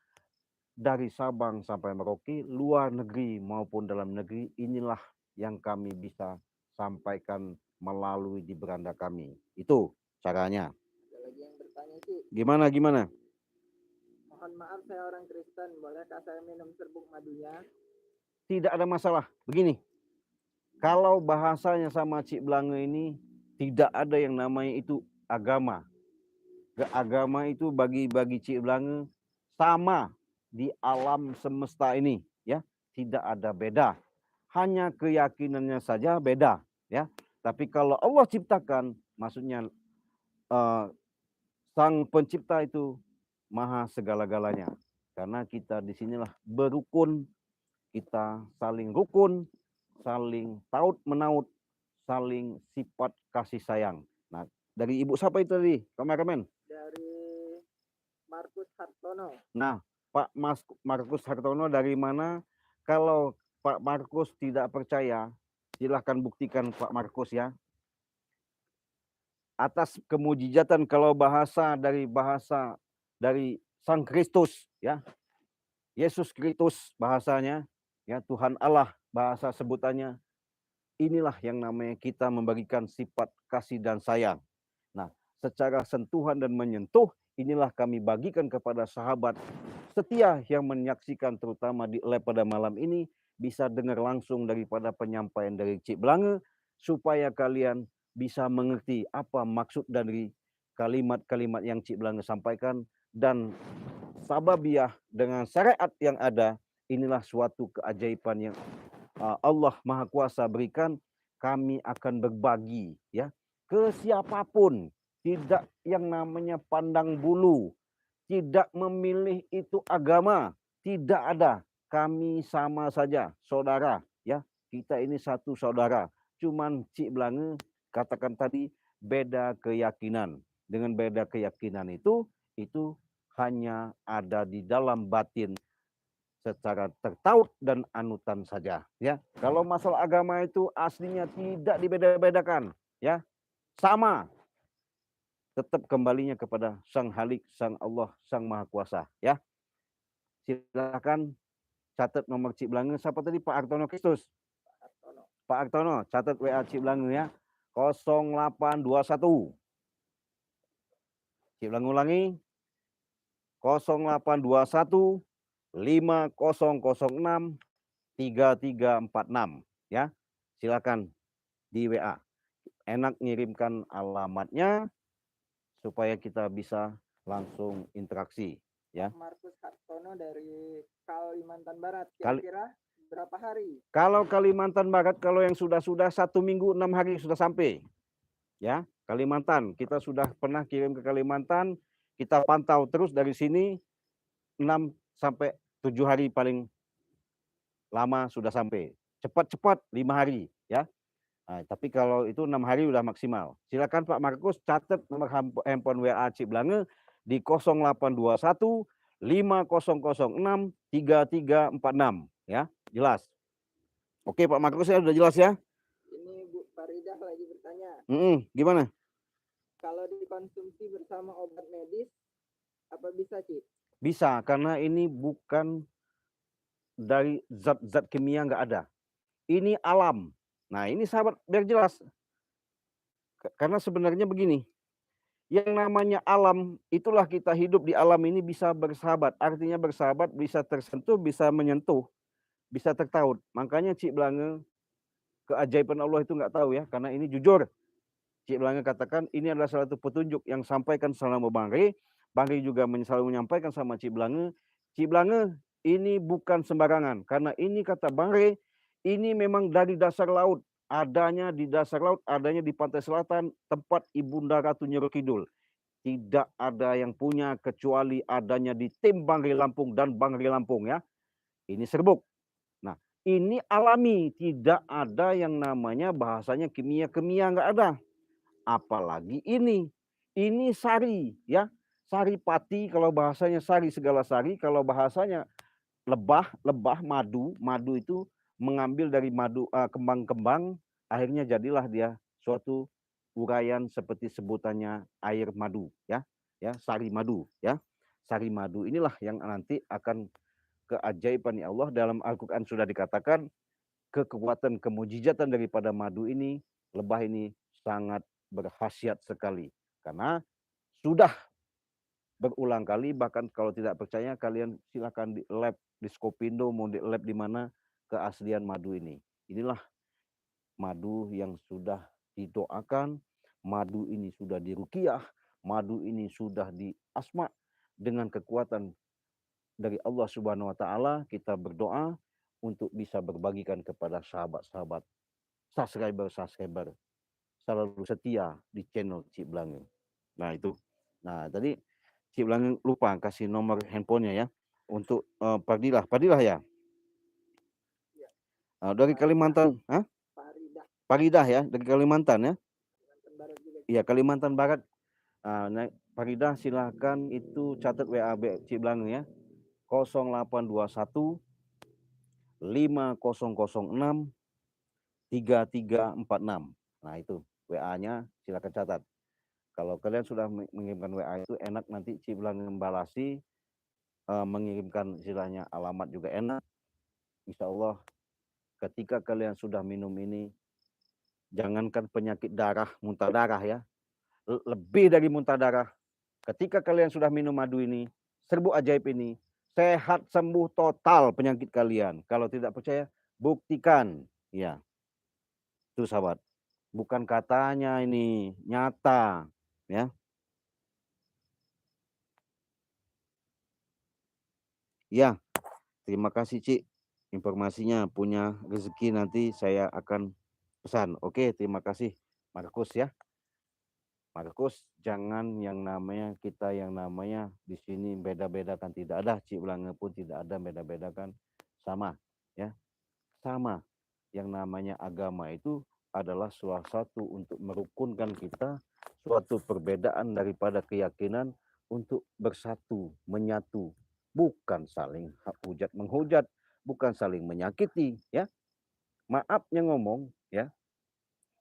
dari Sabang sampai Merauke, luar negeri maupun dalam negeri, inilah yang kami bisa sampaikan melalui di beranda kami. Itu caranya. Ada lagi yang bertanya sih, Gimana? mohon maaf saya orang Kristen, bolehkah saya minum serbuk madunya? Tidak ada masalah. Begini, kalau bahasanya sama Cik Blange ini tidak ada yang namanya itu agama. Agama itu bagi Cik Blange sama di alam semesta ini, ya. Tidak ada beda. Hanya keyakinannya saja beda, ya. Tapi kalau Allah ciptakan, maksudnya Sang Pencipta itu maha segala-galanya. Karena kita di sinilah berukun, kita saling rukun, saling taut menaut, saling sifat kasih sayang. Nah, dari Ibu siapa itu tadi, kameramen? Dari Markus Hartono. Nah, Pak Markus Hartono dari mana? Kalau Pak Markus tidak percaya, silahkan buktikan Pak Markus ya. Atas kemujizatan kalau bahasa dari Sang Kristus ya. Yesus Kristus bahasanya ya, Tuhan Allah bahasa sebutannya. Inilah yang namanya kita membagikan sifat kasih dan sayang. Nah, secara sentuhan dan menyentuh inilah kami bagikan kepada sahabat setia yang menyaksikan terutama di live pada malam ini bisa dengar langsung daripada penyampaian dari Cik Blange supaya kalian bisa mengerti apa maksud dari kalimat-kalimat yang Cik Blange sampaikan dan sababiah dengan syariat yang ada. Inilah suatu keajaiban yang Allah Maha Kuasa berikan. Kami akan berbagi ya ke siapapun, tidak yang namanya pandang bulu, tidak memilih itu agama, tidak ada. Kami sama saja saudara ya, kita ini satu saudara. Cuman Cik Blange katakan tadi beda keyakinan. Dengan beda keyakinan itu hanya ada di dalam batin secara tertaut dan anutan saja ya. Kalau masalah agama itu aslinya tidak dibeda-bedakan ya. Sama. Tetap kembalinya kepada Sang Halik, Sang Allah, Sang Maha Kuasa ya. Silakan catat nomor Cik Blange. Siapa tadi? Pak Artono Kristus. Pak Artono, catat WA Cik Blange ya. 0821. Cik Blange ulangi. 0821 5006 3346 ya. Silakan di WA. Enak ngirimkan alamatnya supaya kita bisa langsung interaksi ya. Markus Hartono dari Kalimantan Barat. Kira-kira berapa hari? Kalau Kalimantan Barat, kalau yang sudah 1 minggu 6 hari sudah sampai. Ya, Kalimantan. Kita sudah pernah kirim ke Kalimantan, kita pantau terus dari sini 6 sampai 7 hari paling lama sudah sampai. Cepat-cepat 5 hari ya. Nah, tapi kalau itu 6 hari sudah maksimal. Silakan Pak Markus catat nomor handphone WA Cik Blange di 0821 5006 3346 ya. Jelas. Oke Pak Markus ya, sudah jelas ya? Ini Bu Faridah lagi bertanya. Gimana? Kalau dikonsumsi bersama obat medis, apa bisa, Cik? Bisa, karena ini bukan dari zat-zat kimia, nggak ada. Ini alam. Nah ini sahabat biar jelas. Karena sebenarnya begini, yang namanya alam, itulah kita hidup di alam ini bisa bersahabat. Artinya bersahabat, bisa tersentuh, bisa menyentuh, bisa tertaut. Makanya Cik Blange, keajaiban Allah itu nggak tahu ya, karena ini jujur. Cik Blange katakan ini adalah salah satu petunjuk yang sampaikan selama Bang Rey. Bang Rey juga selalu menyampaikan sama Cik Blange, Cik Blange ini bukan sembarangan. Karena ini kata Bang Rey, ini memang dari dasar laut. Adanya di dasar laut, adanya di pantai selatan, tempat Ibunda Ratu Nyiro Kidul. Tidak ada yang punya kecuali adanya di tim Bang Rey Lampung dan Bang Rey Lampung ya. Ini serbuk. Nah, ini alami, tidak ada yang namanya bahasanya kimia-kimia, nggak ada. Apalagi ini sari ya. Sari pati, kalau bahasanya sari segala sari, kalau bahasanya lebah madu itu mengambil dari madu kembang-kembang, akhirnya jadilah dia suatu uraian seperti sebutannya air madu ya. Ya, sari madu ya. Sari madu inilah yang nanti akan keajaiban ya Allah. Dalam Al-Qur'an sudah dikatakan kekuatan kemujizatan daripada madu ini, lebah ini sangat berkhasiat sekali. Karena sudah berulang kali, bahkan kalau tidak percaya kalian silakan di lab di Skopindo, mau di lab di mana, keaslian madu ini. Inilah madu yang sudah didoakan, madu ini sudah diruqyah, madu ini sudah diasma dengan kekuatan dari Allah Subhanahu wa taala. Kita berdoa untuk bisa berbagikan kepada sahabat-sahabat, subscriber selalu setia di channel Cik Blange. Nah itu. Nah tadi Cik Blange lupa kasih nomor handphonenya ya untuk Padilah ya. Ya, Dari Kalimantan, Paridah ya, dari Kalimantan ya. Kalimantan Barat juga. Iya, Kalimantan Barat. Paridah silahkan itu catat WA Cik Blange ya. 0821 5006 3346. Nah itu WA-nya silakan catat. Kalau kalian sudah mengirimkan WA itu enak, nanti Cik Blange membalasi, mengirimkan istilahnya alamat juga enak. Insya Allah ketika kalian sudah minum ini, jangankan penyakit darah, muntah darah ya, lebih dari muntah darah. Ketika kalian sudah minum madu ini, serbuk ajaib ini, sehat sembuh total penyakit kalian. Kalau tidak percaya, buktikan. Ya, itu sahabat. Bukan katanya ini, nyata. Ya. Ya, terima kasih Cik. Informasinya punya rezeki nanti saya akan pesan. Oke, terima kasih Markus ya. Markus, jangan yang namanya kita yang namanya di sini beda-bedakan, tidak ada. Cik Blange pun tidak ada beda-bedakan, sama ya. Sama. Yang namanya agama itu adalah salah satu untuk merukunkan kita, suatu perbedaan daripada keyakinan untuk bersatu, menyatu, bukan saling hujat menghujat, bukan saling menyakiti ya. Maafnya ngomong ya,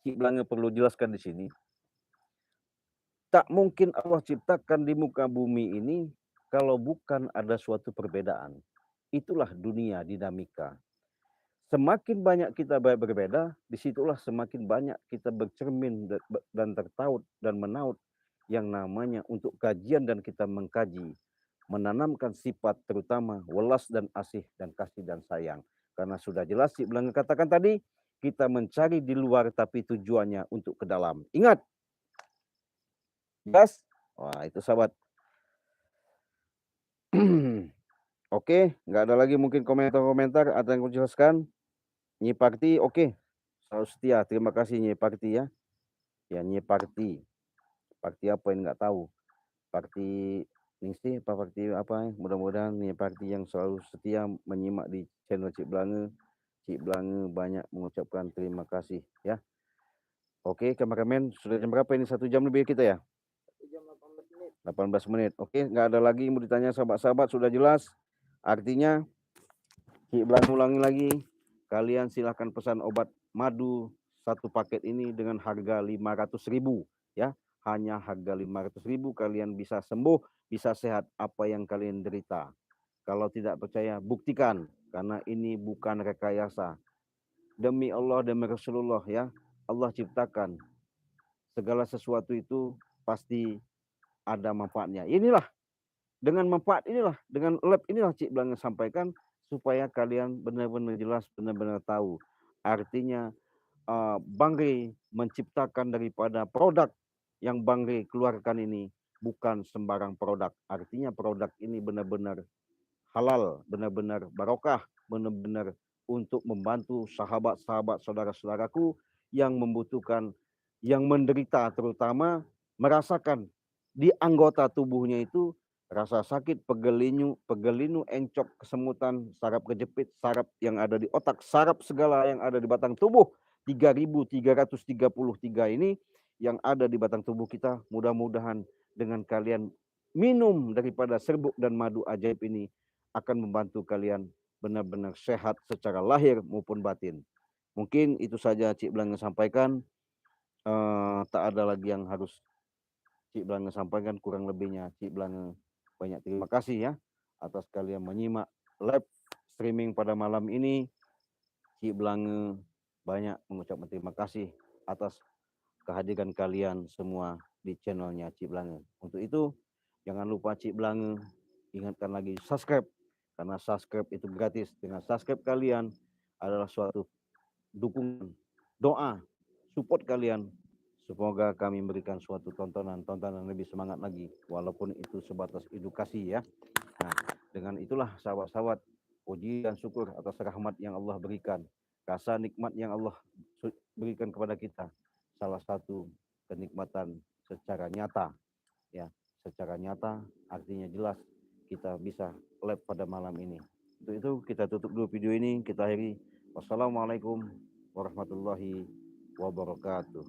Cik Blange perlu jelaskan di sini. Tak mungkin Allah ciptakan di muka bumi ini kalau bukan ada suatu perbedaan. Itulah dunia dinamika. Semakin banyak kita berbeda, disitulah semakin banyak kita bercermin dan tertaut dan menaut yang namanya untuk kajian dan kita mengkaji. Menanamkan sifat terutama welas dan asih dan kasih dan sayang. Karena sudah jelas Cik Blange katakan tadi, kita mencari di luar tapi tujuannya untuk ke dalam. Ingat. Jelas? Wah itu sahabat. Oke, nggak ada lagi mungkin komentar-komentar atau yang aku jelaskan. Nyi Pakti, oke. Selalu setia. Terima kasih Nyi Pakti ya. Ya Nyi Pakti. Pakti apa yang nggak tahu. Pakti Ningsih apa Pakti apa. Mudah-mudahan Nyi Pakti yang selalu setia menyimak di channel Cik Blange. Cik Blange banyak mengucapkan terima kasih ya. Oke, kameramen sudah jam berapa ini? 1 jam lebih kita ya? 1 jam 18 menit. 18 menit. Oke, nggak ada lagi mau ditanya sahabat-sahabat, sudah jelas. Artinya, Cik Blange ulangi lagi, kalian silahkan pesan obat madu 1 paket ini dengan harga 500.000 ya. Hanya harga 500.000 kalian bisa sembuh, bisa sehat apa yang kalian derita. Kalau tidak percaya, buktikan karena ini bukan rekayasa. Demi Allah, demi Rasulullah ya. Allah ciptakan segala sesuatu itu pasti ada manfaatnya. Inilah dengan manfaat inilah, dengan lab inilah Cik Blange sampaikan supaya kalian benar-benar jelas, benar-benar tahu. Artinya Bang Rey menciptakan daripada produk yang Bang Rey keluarkan ini bukan sembarang produk. Artinya produk ini benar-benar halal, benar-benar barokah, benar-benar untuk membantu sahabat-sahabat saudara-saudaraku yang membutuhkan, yang menderita terutama merasakan di anggota tubuhnya itu rasa sakit, pegelinu, encok, kesemutan, saraf kejepit, saraf yang ada di otak, saraf segala yang ada di batang tubuh 3.333 ini yang ada di batang tubuh kita. Mudah-mudahan dengan kalian minum daripada serbuk dan madu ajaib ini akan membantu kalian benar-benar sehat secara lahir maupun batin. Mungkin itu saja Cik Blange sampaikan. Tak ada lagi yang harus Cik Blange sampaikan, kurang lebihnya Cik Blange banyak terima kasih ya atas kalian menyimak live streaming pada malam ini. Cik Belange banyak mengucapkan terima kasih atas kehadiran kalian semua di channelnya Cik Belange. Untuk itu, jangan lupa Cik Belange ingatkan lagi subscribe, karena subscribe itu gratis. Dengan subscribe kalian adalah suatu dukungan, doa, support kalian. Semoga kami memberikan suatu tontonan lebih semangat lagi, walaupun itu sebatas edukasi ya. Nah, dengan itulah sahabat-sahabat, puji dan syukur atas rahmat yang Allah berikan, rasa nikmat yang Allah berikan kepada kita. Salah satu kenikmatan secara nyata, ya, secara nyata artinya jelas kita bisa live pada malam ini. Untuk itu kita tutup dulu video ini, kita akhiri. Wassalamualaikum warahmatullahi wabarakatuh.